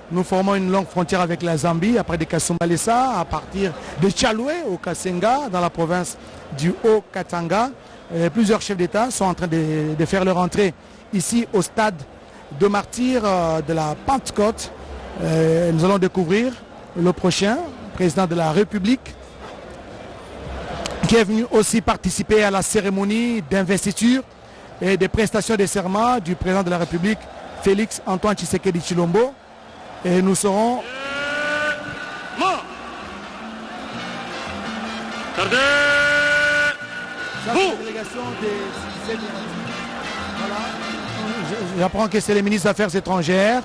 Nous formons une longue frontière avec la Zambie, après de Kasumbalesa, à partir de Chaloué au Kasenga, dans la province du Haut-Katanga. Plusieurs chefs d'État sont en train de faire leur entrée ici au stade de martyrs de la Pentecôte. Nous allons découvrir le prochain président de la République qui est venu aussi participer à la cérémonie d'investiture et des prestations de serment du président de la République, Félix Antoine Tshisekedi Tshilombo. Et nous serons... J'apprends que c'est les ministres des Affaires étrangères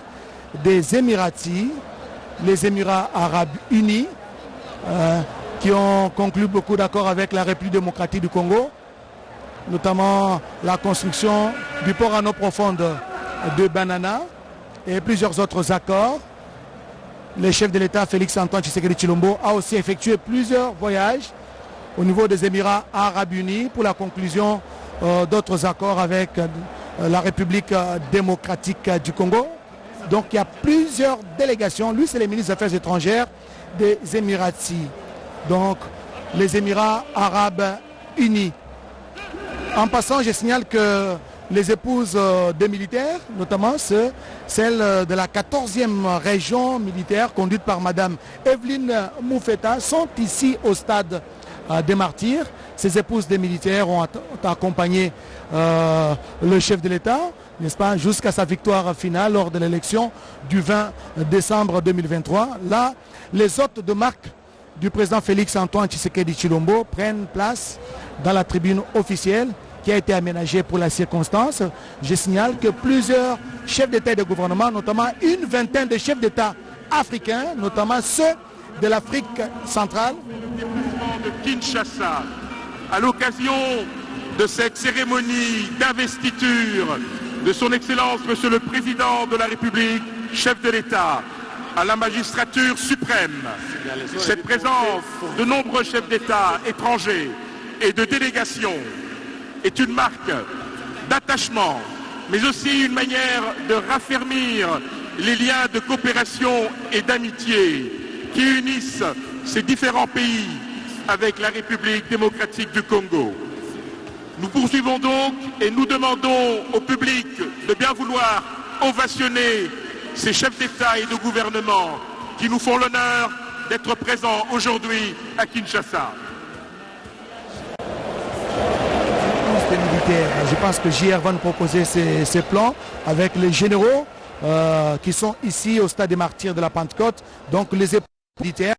des Émiratis, les Émirats Arabes Unis, qui ont conclu beaucoup d'accords avec la République démocratique du Congo, notamment la construction du port en eau profonde de Banana et plusieurs autres accords. Le chef de l'État, Félix Antoine Tshisekedi Tshilombo, a aussi effectué plusieurs voyages au niveau des Émirats Arabes Unis pour la conclusion d'autres accords avec la République démocratique du Congo. Donc il y a plusieurs délégations. Lui, c'est le ministre des Affaires étrangères des Émiratis. Donc les Émirats Arabes Unis. En passant, je signale que les épouses des militaires, notamment celle de la 14e région militaire conduite par Madame Evelyne Moufeta, sont ici au stade des martyrs. Ces épouses des militaires ont accompagné le chef de l'État, n'est-ce pas, jusqu'à sa victoire finale lors de l'élection du 20 décembre 2023. Là, les hôtes de marque du président Félix Antoine Tshisekedi Tshilombo prennent place dans la tribune officielle qui a été aménagée pour la circonstance. Je signale que plusieurs chefs d'État et de gouvernement, notamment une vingtaine de chefs d'État africains, notamment ceux de l'Afrique centrale, de Kinshasa, à l'occasion de cette cérémonie d'investiture de son Excellence Monsieur le Président de la République, chef de l'État, à la magistrature suprême. Cette présence de nombreux chefs d'État étrangers et de délégations est une marque d'attachement, mais aussi une manière de raffermir les liens de coopération et d'amitié qui unissent ces différents pays avec la République démocratique du Congo. Nous poursuivons donc et nous demandons au public de bien vouloir ovationner ces chefs d'État et de gouvernement qui nous font l'honneur d'être présents aujourd'hui à Kinshasa. Je pense que JR va nous proposer ces plans avec les généraux qui sont ici au stade des martyrs de la Pentecôte. Donc les épouses militaires,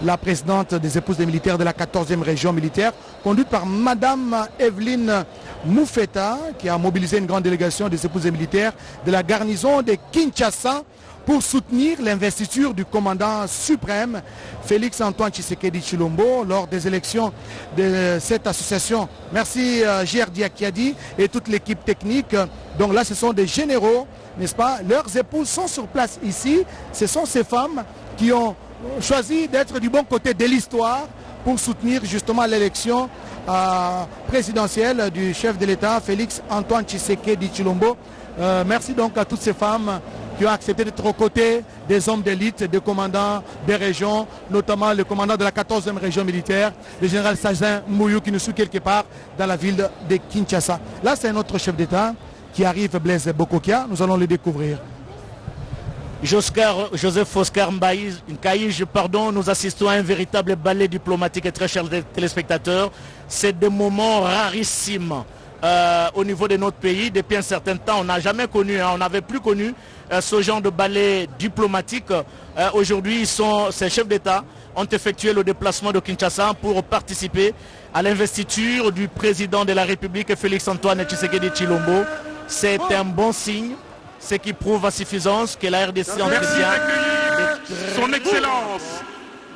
la présidente des épouses des militaires de la 14e région militaire, conduite par Madame Evelyne Moufeta, qui a mobilisé une grande délégation des épouses des militaires de la garnison de Kinshasa pour soutenir l'investiture du commandant suprême Félix Antoine Tshisekedi Tshilombo lors des élections de cette association. Merci JR Diakiadi et toute l'équipe technique. Donc là, ce sont des généraux, n'est-ce pas? Leurs épouses sont sur place ici. Ce sont ces femmes qui ont choisi d'être du bon côté de l'histoire pour soutenir justement l'élection présidentielle du chef de l'État, Félix Antoine Tshisekedi Tshilombo. Merci donc à toutes ces femmes qui ont accepté d'être aux côtés des hommes d'élite, des commandants des régions, notamment le commandant de la 14e région militaire, le général Sajin Mouyou, qui nous suit quelque part dans la ville de Kinshasa. Là, c'est un autre chef d'État qui arrive, Blaise Bokokia. Nous allons le découvrir. Joseph Oscar Nkaïj, pardon, nous assistons à un véritable ballet diplomatique et très chers téléspectateurs. C'est des moments rarissimes au niveau de notre pays. Depuis un certain temps, on n'a jamais connu, on n'avait plus connu ce genre de ballet diplomatique. Aujourd'hui, ces chefs d'État ont effectué le déplacement de Kinshasa pour participer à l'investiture du président de la République, Félix Antoine Tshisekedi Tshilombo. C'est un bon signe. Ce qui prouve à suffisance que la RDC entretient. Merci d'accueillir son Excellence,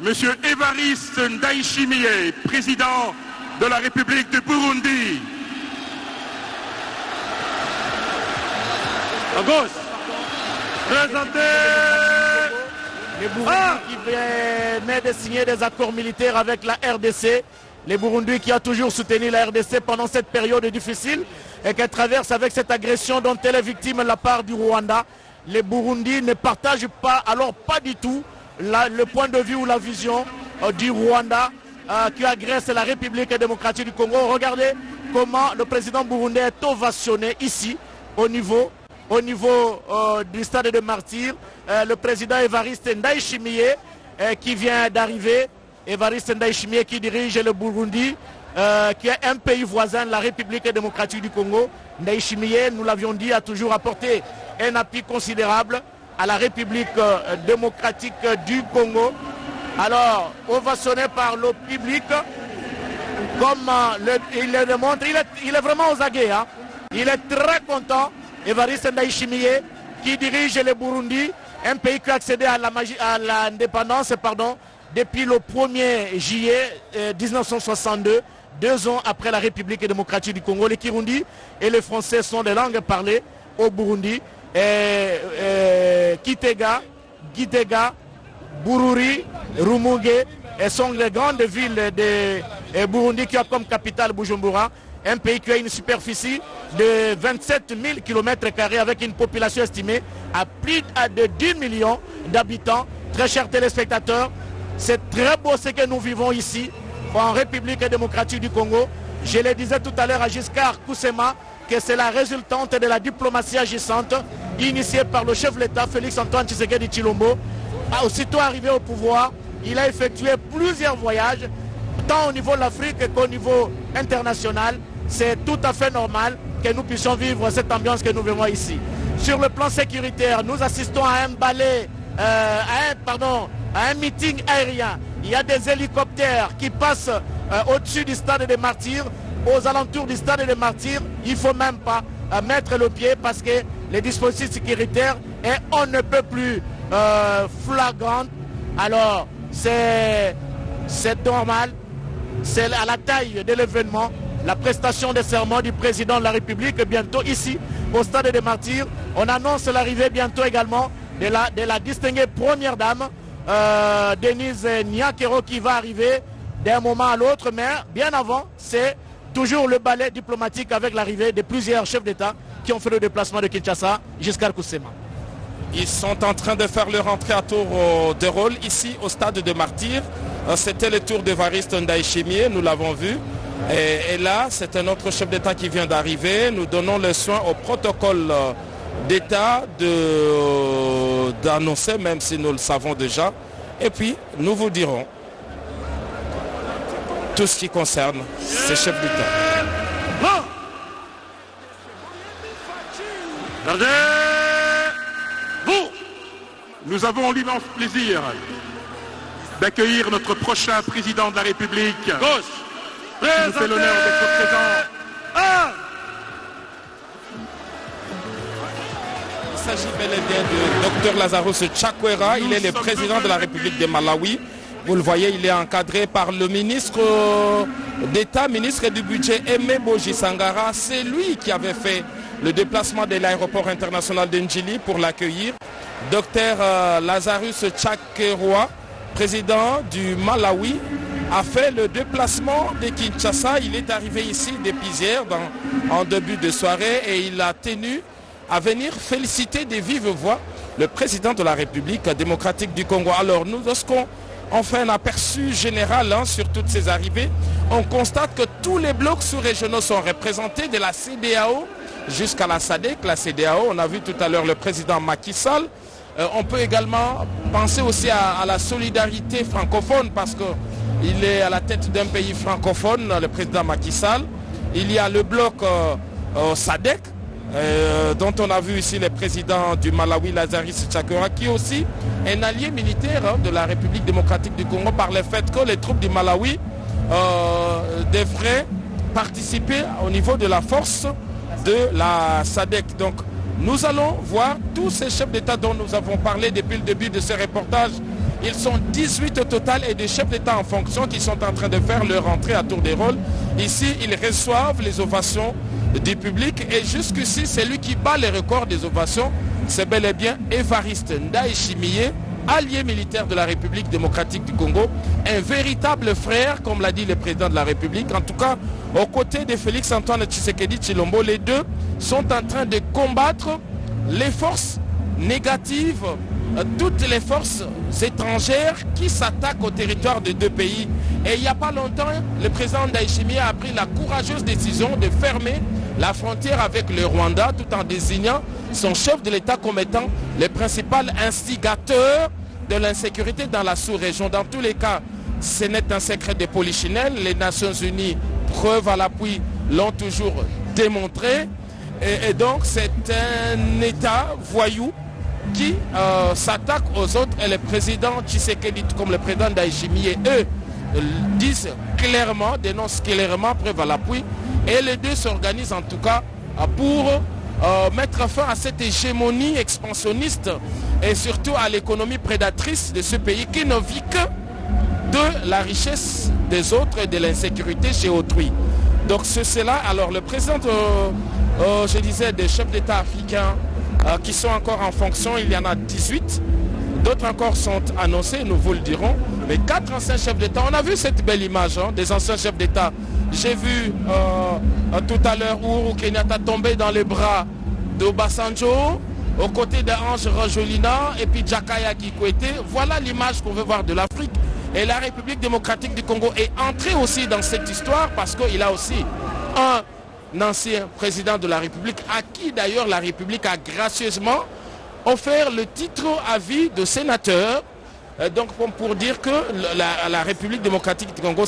Monsieur Évariste Ndayishimiye, président de la République du Burundi. À gauche, présentez les Burundis qui venaient de signer des accords militaires avec la RDC. Les Burundis qui ont toujours soutenu la RDC pendant cette période difficile et qu'elle traverse avec cette agression dont elle est victime de la part du Rwanda. Les Burundis ne partagent pas, alors pas du tout, le point de vue ou la vision du Rwanda qui agresse la République démocratique du Congo. Regardez comment le président burundais est ovationné ici au niveau au niveau du stade de Martyrs, le président Évariste Ndayishimiye qui vient d'arriver. Évariste Ndayishimiye qui dirige le Burundi, qui est un pays voisin de la République démocratique du Congo. Ndayishimiye, nous l'avions dit, a toujours apporté un appui considérable à la République démocratique du Congo. Alors, ovationné par le public, comme il le démontre, il est vraiment aux aguets. Hein. Il est très content. Évariste Ndayishimiye, qui dirige le Burundi, un pays qui a accédé à l'indépendance depuis le 1er juillet 1962, 2 ans après la République démocratique du Congo. Le Kirundi et le français sont des langues parlées au Burundi. Kitega, Gitega, Bururi, Rumunge sont les grandes villes de Burundi qui a comme capitale Bujumbura. Un pays qui a une superficie de 27 000 km² avec une population estimée à plus de 10 millions d'habitants. Très chers téléspectateurs, c'est très beau ce que nous vivons ici en République démocratique du Congo. Je le disais tout à l'heure à Giscard Koussema que c'est la résultante de la diplomatie agissante initiée par le chef de l'État Félix Antoine Tshisekedi Tshilombo. Aussitôt arrivé au pouvoir, il a effectué plusieurs voyages, tant au niveau de l'Afrique qu'au niveau international. C'est tout à fait normal que nous puissions vivre cette ambiance que nous vivons ici. Sur le plan sécuritaire, nous assistons à un meeting aérien. Il y a des hélicoptères qui passent au-dessus du stade des Martyrs, aux alentours du stade des Martyrs. Il ne faut même pas mettre le pied parce que les dispositifs sécuritaires et on ne peut plus flagrant. Alors c'est normal, c'est à la taille de l'événement. La prestation des serments du président de la République bientôt ici au stade des Martyrs. On annonce l'arrivée bientôt également de la distinguée première dame Denise Nyakero qui va arriver d'un moment à l'autre, mais bien avant c'est toujours le ballet diplomatique avec l'arrivée de plusieurs chefs d'État qui ont fait le déplacement de Kinshasa jusqu'à Koussema. Ils sont en train de faire leur entrée à tour de rôle ici au stade de Martyrs. C'était le tour d'Évariste Ndayishimiye, nous l'avons vu. Et là, c'est un autre chef d'État qui vient d'arriver. Nous donnons le soin au protocole d'État d'annoncer, même si nous le savons déjà. Et puis, nous vous dirons tout ce qui concerne ces chefs d'État. Gardez-vous! Nous avons l'immense plaisir d'accueillir notre prochain président de la République. Gauche. Qui nous fait l'honneur d'être présent. Il s'agit bel et bien de Dr Lazarus Chakwera. Il est le président de la République de Malawi. Vous le voyez, il est encadré par le ministre d'État, ministre du budget Aimé Boji Sangara. C'est lui qui avait fait le déplacement de l'aéroport international d'Ndjili pour l'accueillir. Dr Lazarus Chakwera, président du Malawi, a fait le déplacement de Kinshasa. Il est arrivé ici depuis hier en début de soirée et il a tenu à venir féliciter de vive voix le président de la République démocratique du Congo. Alors nous, lorsqu'on fait un aperçu général sur toutes ces arrivées, on constate que tous les blocs sous-régionaux sont représentés, de la CEDEAO jusqu'à la SADC. La CEDEAO, on a vu tout à l'heure le président Macky Sall. On peut également penser aussi à la solidarité francophone parce qu'il est à la tête d'un pays francophone, le président Macky Sall. Il y a le bloc SADC, dont on a vu ici le président du Malawi, Lazarus Chakwera, qui est aussi un allié militaire de la République démocratique du Congo par le fait que les troupes du Malawi devraient participer au niveau de la force de la SADC. Donc nous allons voir tous ces chefs d'État dont nous avons parlé depuis le début de ce reportage. Ils sont 18 au total et des chefs d'État en fonction qui sont en train de faire leur entrée à tour de rôle. Ici, ils reçoivent les ovations du public et jusqu'ici, c'est lui qui bat les records des ovations. C'est bel et bien Évariste Ndayishimiye, allié militaire de la République démocratique du Congo, un véritable frère, comme l'a dit le président de la République. En tout cas, aux côtés de Félix Antoine Tshisekedi Tshilombo, les deux sont en train de combattre les forces négatives, toutes les forces étrangères qui s'attaquent au territoire des deux pays. Et il n'y a pas longtemps, le président Ndayishimiye a pris la courageuse décision de fermer la frontière avec le Rwanda, tout en désignant son chef de l'État comme étant le principal instigateur de l'insécurité dans la sous-région. Dans tous les cas, ce n'est un secret de polichinelle. Les Nations Unies, preuve à l'appui, l'ont toujours démontré. Et donc, c'est un État voyou qui s'attaque aux autres. Et le président Tshisekedi, comme le président Ndayishimiye, et eux disent clairement, dénoncent clairement, preuve à l'appui. Et les deux s'organisent en tout cas pour mettre fin à cette hégémonie expansionniste et surtout à l'économie prédatrice de ce pays qui ne vit que de la richesse des autres et de l'insécurité chez autrui. Donc c'est cela. Alors le président, je disais, des chefs d'État africains qui sont encore en fonction, il y en a 18. D'autres encore sont annoncés, nous vous le dirons. Mais 4 anciens chefs d'État, on a vu cette belle image des anciens chefs d'État. J'ai vu tout à l'heure Uhuru Kenyatta tomber dans les bras d'Obasanjo, aux côtés d'Ange Rajolina et puis Jakaya Kikwete. Voilà l'image qu'on veut voir de l'Afrique. Et la République démocratique du Congo est entrée aussi dans cette histoire parce qu'il a aussi un ancien président de la République à qui d'ailleurs la République a gracieusement offert le titre à vie de sénateur. Donc pour dire que la République démocratique du Congo,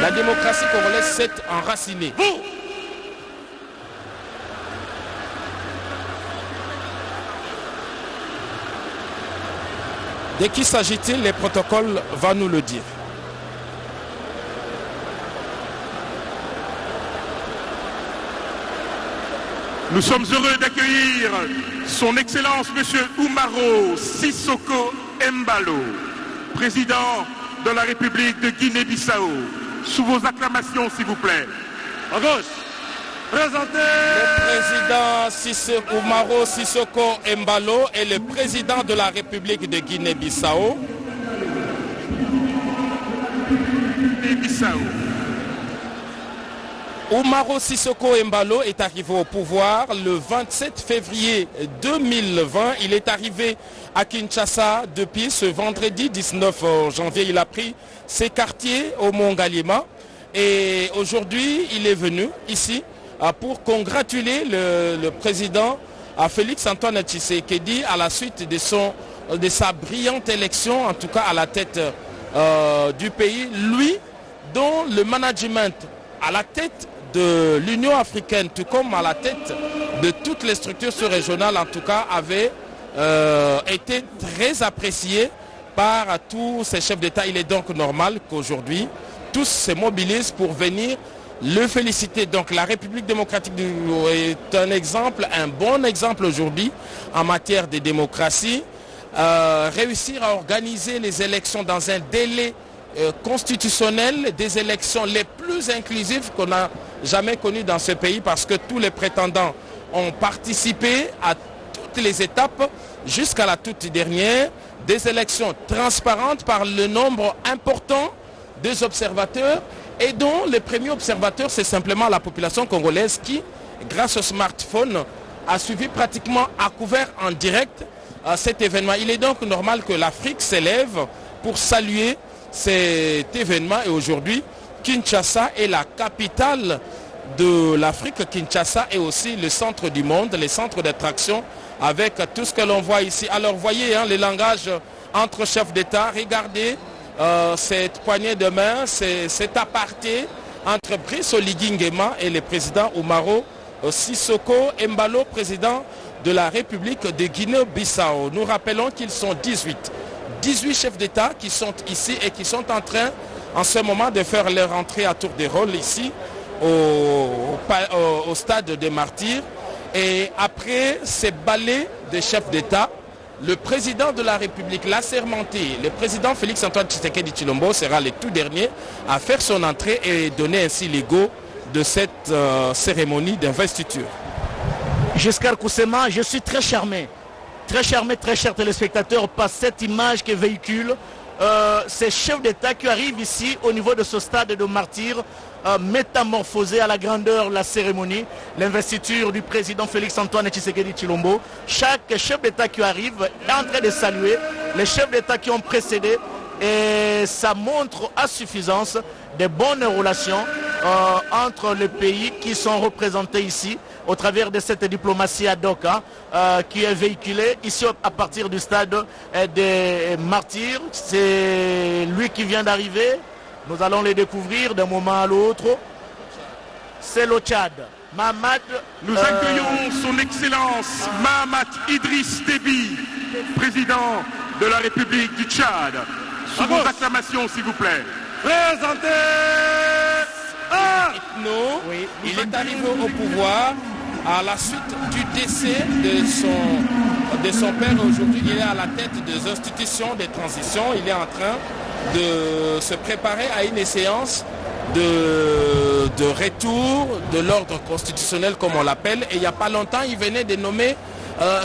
la démocratie congolaise s'est enracinée. De qui s'agit-il? Les protocoles vont nous le dire. Nous sommes heureux d'accueillir son Excellence M. Umaro Sissoko Embalo, président de la République de Guinée-Bissau. Sous vos acclamations, s'il vous plaît. À gauche, présentez le président Umaro Sissoko Embalo est le président de la République de Guinée-Bissau. Umaro Sissoko Embalo est arrivé au pouvoir le 27 février 2020. Il est arrivé à Kinshasa depuis ce vendredi 19 janvier. Il a pris ses quartiers au Mont-Galima et aujourd'hui il est venu ici pour congratuler le président Félix Antoine Tshisekedi à la suite de sa brillante élection, en tout cas à la tête du pays. Lui dont le management à la tête de l'Union africaine, tout comme à la tête de toutes les structures sous-régionales, en tout cas, avait été très apprécié par tous ces chefs d'État. Il est donc normal qu'aujourd'hui, tous se mobilisent pour venir le féliciter. Donc la République démocratique du Congo est un exemple, un bon exemple aujourd'hui en matière de démocratie. Réussir à organiser les élections dans un délai constitutionnel, des élections les plus inclusives qu'on a jamais connues dans ce pays parce que tous les prétendants ont participé à toutes les étapes jusqu'à la toute dernière, des élections transparentes par le nombre important des observateurs et dont le premier observateur c'est simplement la population congolaise qui, grâce au smartphone, a suivi pratiquement à couvert en direct cet événement. Il est donc normal que l'Afrique s'élève pour saluer cet événement et aujourd'hui Kinshasa est la capitale de l'Afrique. Kinshasa est aussi le centre du monde, le centre d'attraction avec tout ce que l'on voit ici. Alors voyez le langage entre chefs d'État, regardez cette poignée de main, cet aparté entre Brice Oligui Nguema et le président Umaro Sissoko Embalo, président de la République de Guinée-Bissau. Nous rappelons qu'ils sont 18 chefs d'État qui sont ici et qui sont en train en ce moment de faire leur entrée à tour de rôle ici au stade des Martyrs. Et après ces ballets de chefs d'État, le président de la République, l'assermenté, le président Félix Antoine Tshisekedi Tshilombo sera le tout dernier à faire son entrée et donner ainsi les go de cette cérémonie d'investiture. Giscard Koussema, je suis très charmé, très chers téléspectateurs, par cette image que véhicule ces chefs d'État qui arrivent ici au niveau de ce stade de Martyrs, métamorphosé à la grandeur la cérémonie, l'investiture du président Félix Antoine Tshisekedi Tshilombo. Chaque chef d'État qui arrive est en train de saluer les chefs d'État qui ont précédé et ça montre à suffisance des bonnes relations entre les pays qui sont représentés ici au travers de cette diplomatie ad hoc qui est véhiculée ici à partir du stade des Martyrs. C'est lui qui vient d'arriver. Nous allons les découvrir d'un moment à l'autre. C'est le Tchad. Mahamat. Nous accueillons son Excellence Mahamat Idriss Déby, président de la République du Tchad. Sous vos acclamations, s'il vous plaît. Présentez oui, il est arrivé au pouvoir à la suite du décès de son père. Aujourd'hui, il est à la tête des institutions de transition. Il est en train de se préparer à une séance de retour de l'ordre constitutionnel, comme on l'appelle. Et il n'y a pas longtemps, il venait de nommer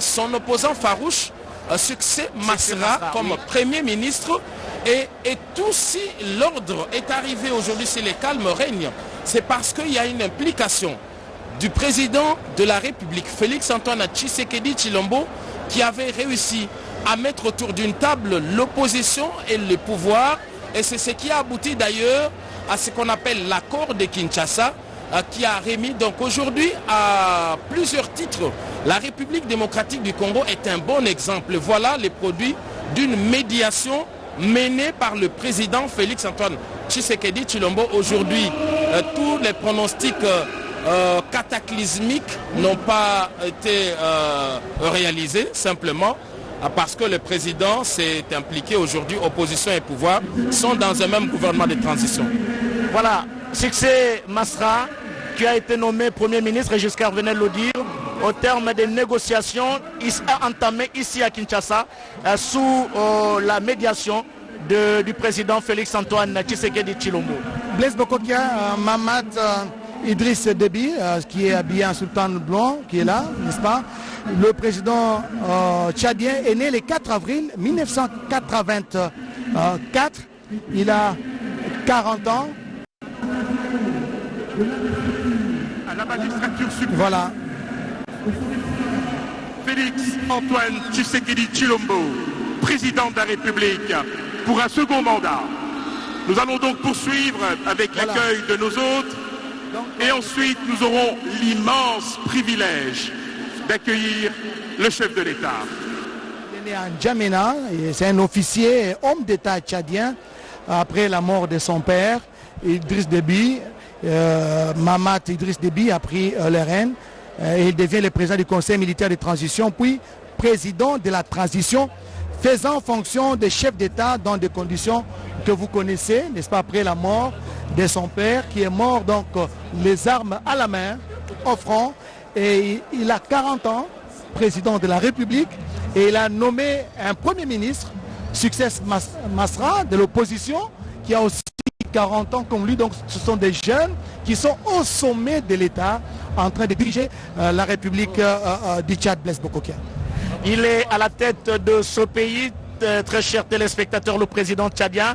son opposant farouche, Succès Masra, comme Premier ministre. Et tout si l'ordre est arrivé aujourd'hui, si le calme règne, c'est parce qu'il y a une implication du président de la République, Félix-Antoine Tshisekedi Tshilombo, qui avait réussi à mettre autour d'une table l'opposition et le pouvoir. Et c'est ce qui a abouti d'ailleurs à ce qu'on appelle l'accord de Kinshasa, qui a remis donc aujourd'hui à plusieurs titres. La République démocratique du Congo est un bon exemple. Voilà les produits d'une médiation menée par le président Félix-Antoine Tshisekedi Tshilombo. Aujourd'hui, tous les pronostics cataclysmiques n'ont pas été réalisés, simplement parce que le président s'est impliqué aujourd'hui, opposition et pouvoir sont dans un même gouvernement de transition. Voilà, Succès Masra, qui a été nommé Premier ministre, et Giscard venait de le dire, au terme des négociations entamées ici à Kinshasa sous la médiation du président Félix-Antoine Tshisekedi Tshilombo. Blaise Bokokia, Mahamat Idriss Déby, qui est habillé en sultan blanc, qui est là, n'est-ce pas? Le président tchadien est né le 4 avril 1984. Il a 40 ans. À la magistrature suprême. Voilà. Félix-Antoine Tshisekedi Tshilombo, président de la République, pour un second mandat. Nous allons donc poursuivre avec l'accueil de nos hôtes et ensuite nous aurons l'immense privilège d'accueillir le chef de l'État. Il est né en Djamena, c'est un officier et homme d'État tchadien après la mort de son père, Idriss Déby. Mahamat Idriss Déby a pris les rênes et il devient le président du Conseil militaire de transition, puis président de la transition, faisant fonction de chef d'État dans des conditions que vous connaissez, n'est-ce pas, après la mort de son père, qui est mort donc les armes à la main, au front, et il a 40 ans, président de la République, et il a nommé un Premier ministre, Succès Masra, de l'opposition, qui a aussi 40 ans comme lui. Donc ce sont des jeunes qui sont au sommet de l'État en train de diriger la République du Tchad. Blaise Bokokia. Il est à la tête de ce pays, très chers téléspectateurs, le président tchadien.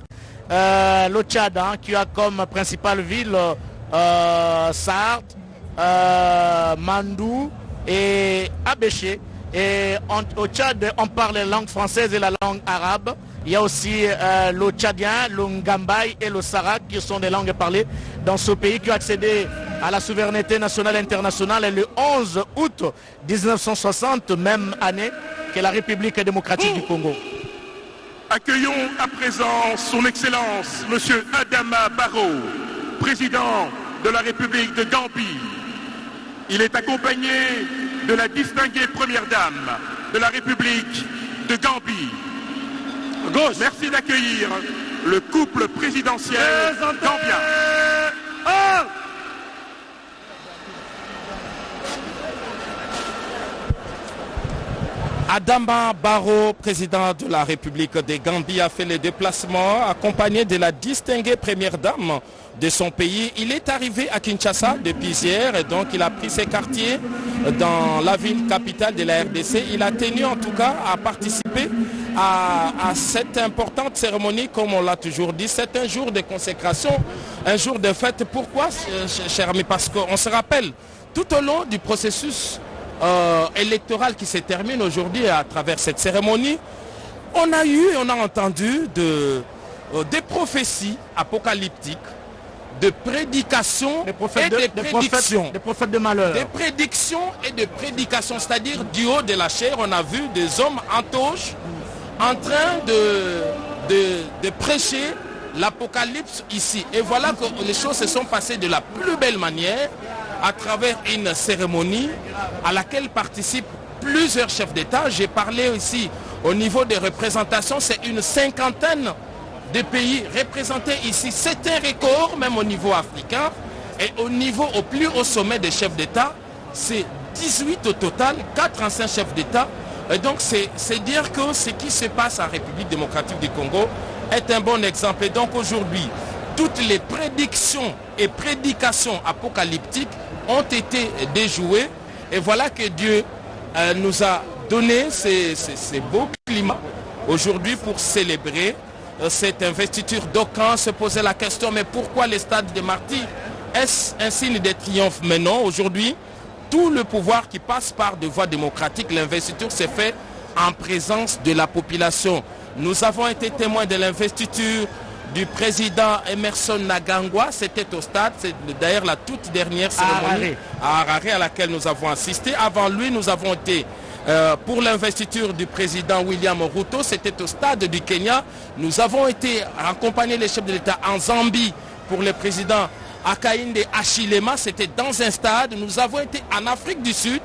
Le Tchad, qui a comme principale ville Sarthe, Mandou et Abéché. Et au Tchad, on parle la langue française et la langue arabe. Il y a aussi le tchadien, le ngambay et le sarak qui sont des langues parlées dans ce pays qui a accédé à la souveraineté nationale et internationale le 11 août 1960, même année que la République démocratique du Congo. Accueillons à présent son Excellence, M. Adama Barrow, président de la République de Gambie. Il est accompagné de la distinguée Première Dame de la République de Gambie. Merci d'accueillir le couple présidentiel gambien. Adama Barrow, président de la République de Gambie, a fait le déplacement accompagné de la distinguée Première Dame de son pays. Il est arrivé à Kinshasa depuis hier et donc il a pris ses quartiers dans la ville capitale de la RDC. Il a tenu en tout cas à participer à cette importante cérémonie, comme on l'a toujours dit. C'est un jour de consécration, un jour de fête. Pourquoi, cher ami? Parce qu'on se rappelle, tout au long du processus électoral qui se termine aujourd'hui à travers cette cérémonie, on a entendu des prophéties apocalyptiques de prédication et de prédictions. Des prophètes de malheur. Des prédictions et de prédications, c'est-à-dire du haut de la chair, on a vu des hommes en toge en train de prêcher l'Apocalypse ici. Et voilà que les choses se sont passées de la plus belle manière à travers une cérémonie à laquelle participent plusieurs chefs d'État. J'ai parlé ici au niveau des représentations, c'est une 50aine de pays représentés ici. C'est un record même au niveau africain et au plus haut sommet des chefs d'État, c'est 18 au total, 4 anciens chefs d'État. Et donc c'est dire que ce qui se passe en République démocratique du Congo est un bon exemple. Et donc aujourd'hui, toutes les prédictions et prédications apocalyptiques ont été déjouées. Et voilà que Dieu nous a donné ces beaux climats aujourd'hui pour célébrer cette investiture. D'aucuns se posaient la question, mais pourquoi les stades des martyrs? Est-ce un signe de triomphe? Mais non, aujourd'hui, tout le pouvoir qui passe par des voies démocratiques, l'investiture s'est faite en présence de la population. Nous avons été témoins de l'investiture du président Emerson Nagangwa, c'était au stade, c'est d'ailleurs la toute dernière cérémonie à Harare à laquelle nous avons assisté. Avant lui, nous avons été pour l'investiture du président William Ruto, c'était au stade du Kenya. Nous avons été accompagner les chefs de l'État en Zambie pour le président Hakainde Hichilema, c'était dans un stade. Nous avons été en Afrique du Sud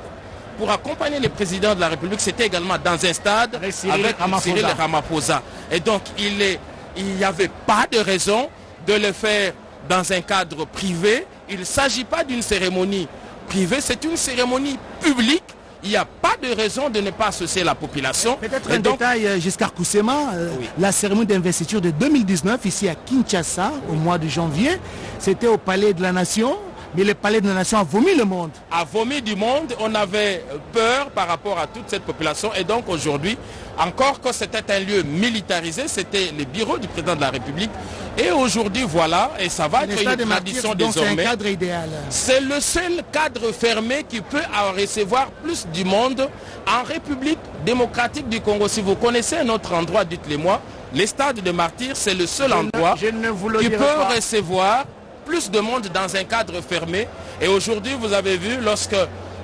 pour accompagner le président de la République, c'était également dans un stade avec Cyril Ramaphosa. Et donc il n'y avait pas de raison de le faire dans un cadre privé. Il ne s'agit pas d'une cérémonie privée, c'est une cérémonie publique. Il n'y a pas de raison de ne pas associer la population. Peut-être un détail, Giscard Koussema, oui. La cérémonie d'investiture de 2019 ici à Kinshasa, au mois de janvier, c'était au Palais de la Nation. Mais le Palais de la Nation a vomi le monde. A vomi du monde, on avait peur par rapport à toute cette population. Et donc aujourd'hui, encore que c'était un lieu militarisé, c'était le bureau du président de la République. Et aujourd'hui, voilà, et ça va être une tradition désormais. C'est un cadre idéal. C'est le seul cadre fermé qui peut recevoir plus du monde en République démocratique du Congo. Si vous connaissez un autre endroit, dites-le-moi. Les stades de Martyrs, c'est le seul endroit qui peut recevoir plus de monde dans un cadre fermé. Et aujourd'hui, vous avez vu,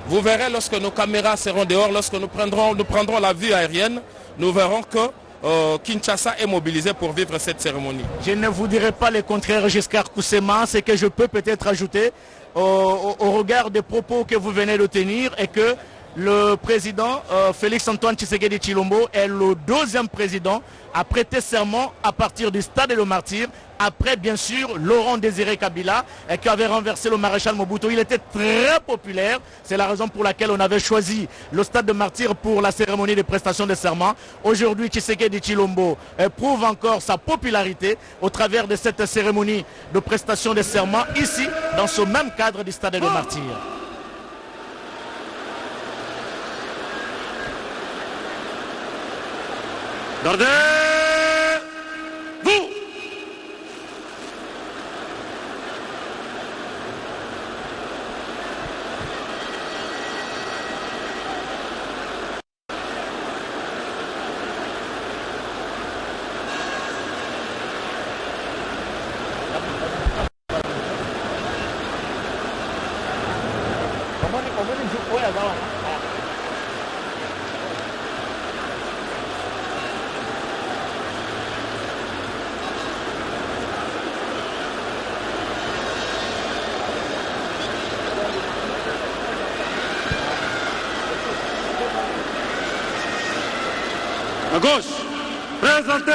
vous verrez lorsque nos caméras seront dehors, lorsque nous prendrons la vue aérienne, nous verrons que Kinshasa est mobilisé pour vivre cette cérémonie. Je ne vous dirai pas le contraire, Giscard Koussema. Ce que je peux peut-être ajouter au regard des propos que vous venez de tenir est que le président Félix-Antoine Tshisekedi Tshilombo est le deuxième président à prêter serment à partir du stade de Martyrs, après bien sûr Laurent Désiré Kabila qui avait renversé le maréchal Mobutu. Il était très populaire, c'est la raison pour laquelle on avait choisi le stade de Martyrs pour la cérémonie de prestation de serment. Aujourd'hui, Tshisekedi Tshilombo prouve encore sa popularité au travers de cette cérémonie de prestation de serment ici, dans ce même cadre du stade de Martyrs. Gardez-vous! À gauche, présentez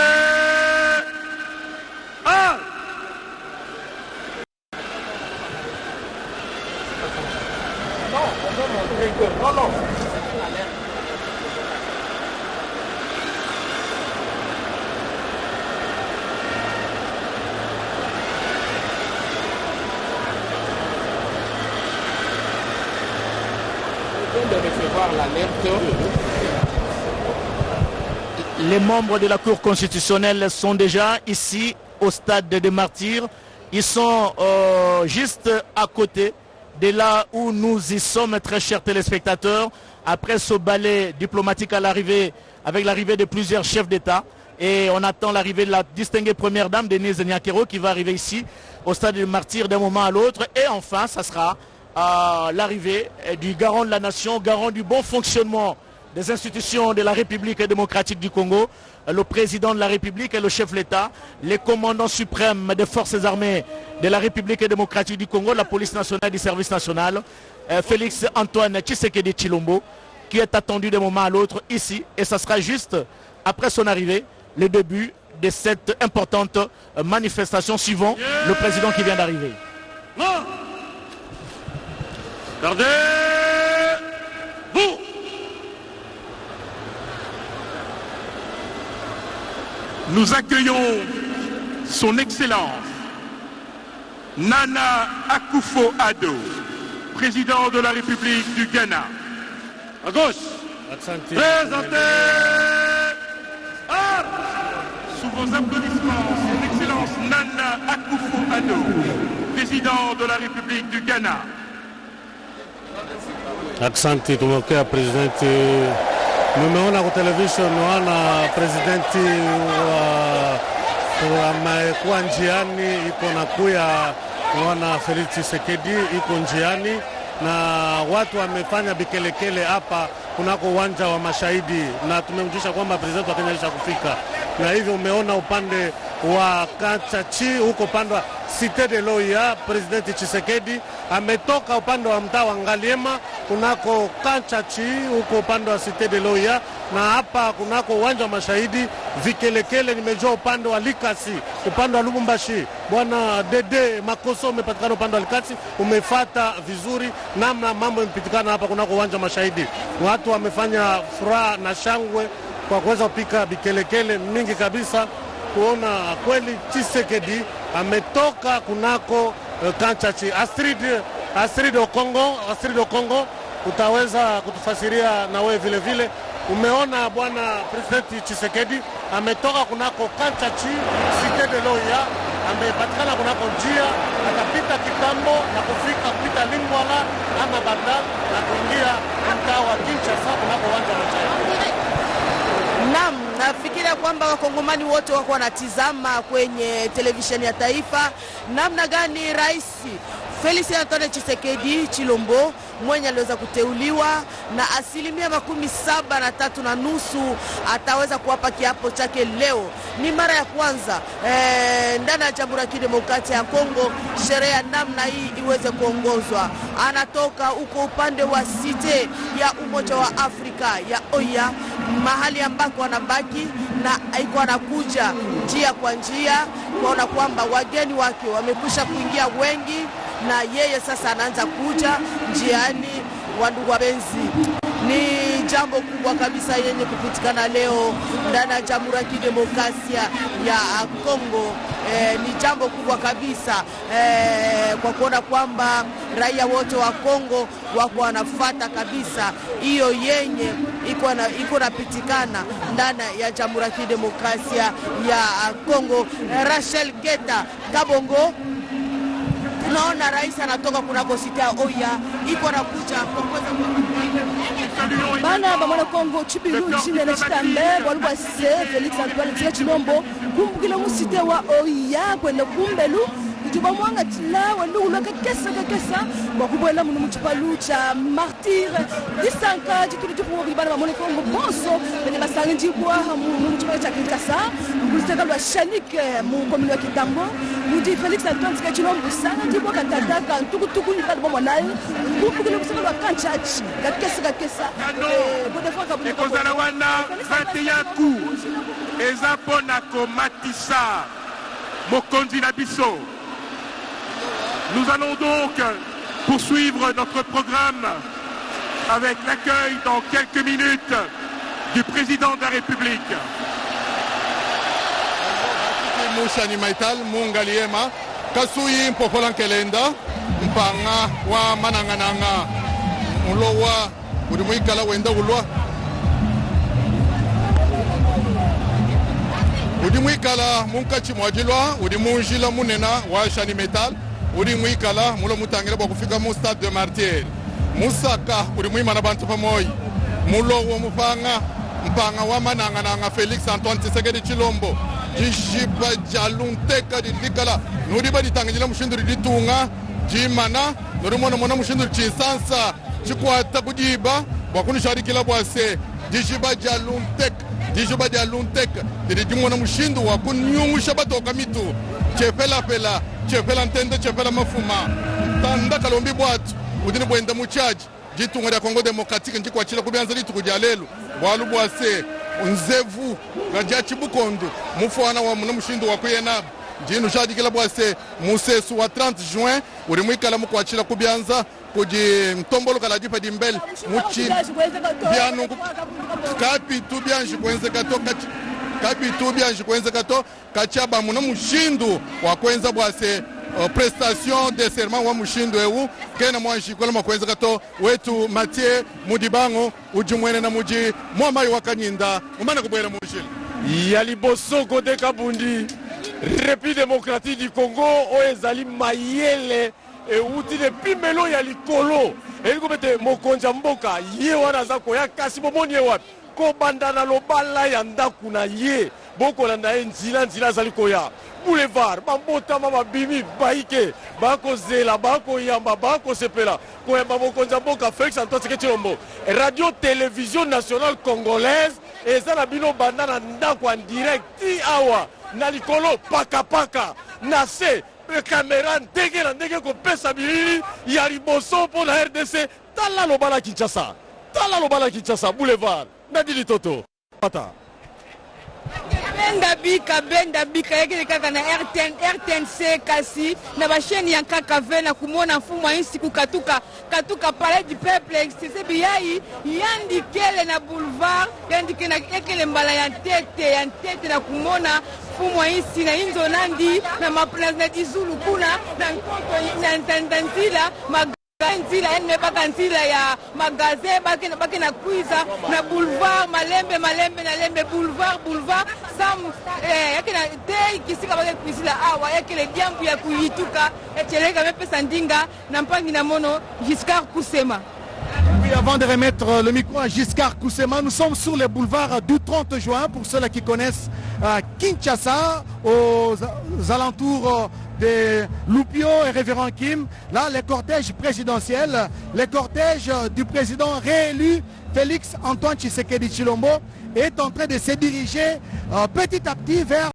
un. Non. De recevoir l'alerte. Les membres de la Cour constitutionnelle sont déjà ici au stade de Martyrs. Ils sont juste à côté de là où nous y sommes, très chers téléspectateurs. Après ce ballet diplomatique à l'arrivée, avec l'arrivée de plusieurs chefs d'État, Et on attend l'arrivée de la distinguée première dame, Denise Nyakero, qui va arriver ici au stade du Martyr d'un moment à l'autre. Et enfin, ça sera l'arrivée du garant de la nation, garant du bon fonctionnement des institutions de la République démocratique du Congo, le président de la République et le chef de l'État, les commandants suprêmes des forces armées de la République démocratique du Congo, la police nationale du service national, Félix Antoine Tshisekedi Tshilombo, qui est attendu d'un moment à l'autre ici. Et ça sera juste après son arrivée, le début de cette importante manifestation suivant le président qui vient d'arriver. Gardez-vous. Nous accueillons son Excellence Nana Akufo-Addo, président de la République du Ghana. À gauche, présentez sous vos applaudissements son Excellence Nana Akufo-Addo, président de la République du Ghana. Asante, tumepokea presidenti. Nimeona kwa television wana presidenti amekuwa njiani, iko nakuya wana Felix Tshisekedi iko njiani, na watu wamefanya bikelekele hapa kunako uwanja wa Mashahidi, na tumemjusha kwamba presidenti wa Kenya alishakufika. Na hivyo umeona upande wa Kanchachi huko upande wa Cité de Loya, presidenti Tshisekedi ametoka upande wa mtaa wa Ngaliema kunako Kanchachi huko upande wa Cité de Loya, na hapa kunako uwanja wa Mashahidi vikelekele nimejua upande wa Likasi, upande wa Lubumbashi. Bwana Dede Makoso umepatikana upande wa Likasi, umefata vizuri namna mambo yamepitikana hapa kunako uwanja wa Mashahidi. Watu wamefanya furaha na shangwe kwa kuweza kupika bikelekele mingi kabisa kuona kweli Tshisekedi ametoka kunako Kanchachi. Astrid Okongo, utaweza kutufasiria na wewe vile vile. Umeona bwana presidenti Tshisekedi ametoka kunako Kanchachi Cité de Loya, amepatikana kunako njia, akapita kitambo na kufika kupita Lingwala ama Banda na kuingia mtaa wa Kinshasa kunako uwanja wa Mashahidi. Naam, nafikiria kwamba wakongomani wote wako wanatizama kwenye televisheni ya taifa namna gani Rais Felix Antoine Tshisekedi Tshilombo mwenye aliweza kuteuliwa na 73.5% ataweza kuwapa kiapo chake leo. Ni mara ya kwanza ndani ya Jamhuri ya Kidemokrasia ya Kongo sherehe ya namna hii iweze kuongozwa. Anatoka uko upande wa Cité ya Umoja wa Afrika ya Oya, mahali ambako anabaki na aiko anakuja njia kwa njia kuona kwamba wageni wake wamekwisha kuingia wengi, na yeye sasa anaanza kuja njiani. Wandugu wapenzi, ni jambo kubwa kabisa yenye kupitikana leo ndani ya Jamhuri ya Kidemokrasia ya Kongo. Ni jambo kubwa kabisa kwa kuona kwamba raia wote wa Kongo wako wanafuata kabisa hiyo yenye iko napitikana ndani ya Jamhuri ya Kidemokrasia ya Kongo. Rachel Keta Kabongo, tunaona rais anatoka kunako Cité ya Oya, iko na kuja kwa kuweza bana bamwana Kongo chibiru jine na chitambe walikuwa Felix Antoine Tshilombo kumbukile mu Cité wa Oya kwenda kumbelu kutuba mwanga tila wandugu loka kesa bakubwela mu muchipalu cha Martyr disanka jikili tupo bana bamwana Kongo bonso bene basangi njibwa mu muchipalu cha Kinshasa kuziteka lwa Shanik mu komune ya Kitambo mudi Felix Antoine Tshilombo sana njibwa katata tukutuku ni kadi bomwa nayo kumbukile kusema lwa Kanchachi kakesa et kozala wana 21 coups eza pona komatisa mokonzi na biso. Nous allons donc poursuivre notre programme avec l'accueil dans quelques minutes du président de la République. Moussani Maital Mungaliema Kasui Mpopolan Kelenda Mpanga wa Manangananga Ulowa Udimuikala Wenda Ulwa Udimuikala Munkachi Mwajilwa Udimunjila Munena wa Shani Metal Udimuikala Mulo Mutangira Bakufika mu Stade de Martyr Musaka Udimuimana Bantu Pamoy Mulo wa Mupanga mpanga wa mananga Félix Antoine Tshisekedi Tshilombo jijiba jalunteka dilikala nuri ba ditangila mushinduri ditunga jimana nuri mona mushinduri Chinsansa chikwata kujiba bwakunisharikila bwase jijiba jalunteka didimona mushindu wa kunyungusha batoka mitu chepela ntende chepela mafuma tanda kalombi bwatu udini bwenda muchaji jitunga ya Kongo Democratique njikwachila kubyanza lituku lya lelo bwalu bwase nzevu gaja chibukondo mufwana wa muna mushindu wa kuyenaba njinu shadikila bwase musesu wa 30 juin uri mwikala mukwachila kubyanza kuji mtombolo kala jipa dimbele muchi byanu kapitu byanji kwenze kato kachaba muna mushindu wa kwenza bwase prestation de serment wa mushindu ewu kena mwanji kola makwenza kato wetu Mathieu Mudibango ujumwene na muji mwamayi wa Kanyinda umana kubwera mushile yali bosoko de Kabundi République démocratique du Congo oezali mayele euti de pimelo ya likolo elikobete mokonza mboka ye wana za koya kasi bomoni ye wapi ko bandana lobala ya ndaku na ye bokolanda ye nzila azali koya boulevard bambotama babimi baike bakozela bakoyamba bakosepela koyamba mokonza mboka Félix Antoine Tshisekedi Tshilombo radio télévision nationale congolaise eza na bino bandana ndako en direct ti awa na likolo pakapaka na se kamera ndenge na ndenge kopesa bilili ya liboso mpo na RDC tala lobala Kinshasa boulevard Nadili Toto pata benda bika yekele kaka na RTNC kasi na basheni ya KKV na kumona mfumo insi kukatuka palais du peuple c'est biyai yandikele na boulevard yandike na ekele mbala ya ntete na kumona mfumo insi na inzo nandi na maplace na dizulu kuna na nkonto na ntanzila nzila ene baka nzila ya magasin baki na kuiza na boulevard malembe na lembe boulevard sam yake na te kisika baki kuizila awa yake le diambu ya kuyituka echeleka mepesa ndinga na mpangi na mono Giscard Koussema. Oui, avant de remettre le micro à Giscard Koussema, nous sommes sur les boulevards du 30 juin pour ceux qui connaissent Kinshasa, aux alentours de Loupio et Révérend Kim. Là, les cortèges présidentiels, les cortèges du président réélu Félix Antoine Tshisekedi Tshilombo est en train de se diriger petit à petit vers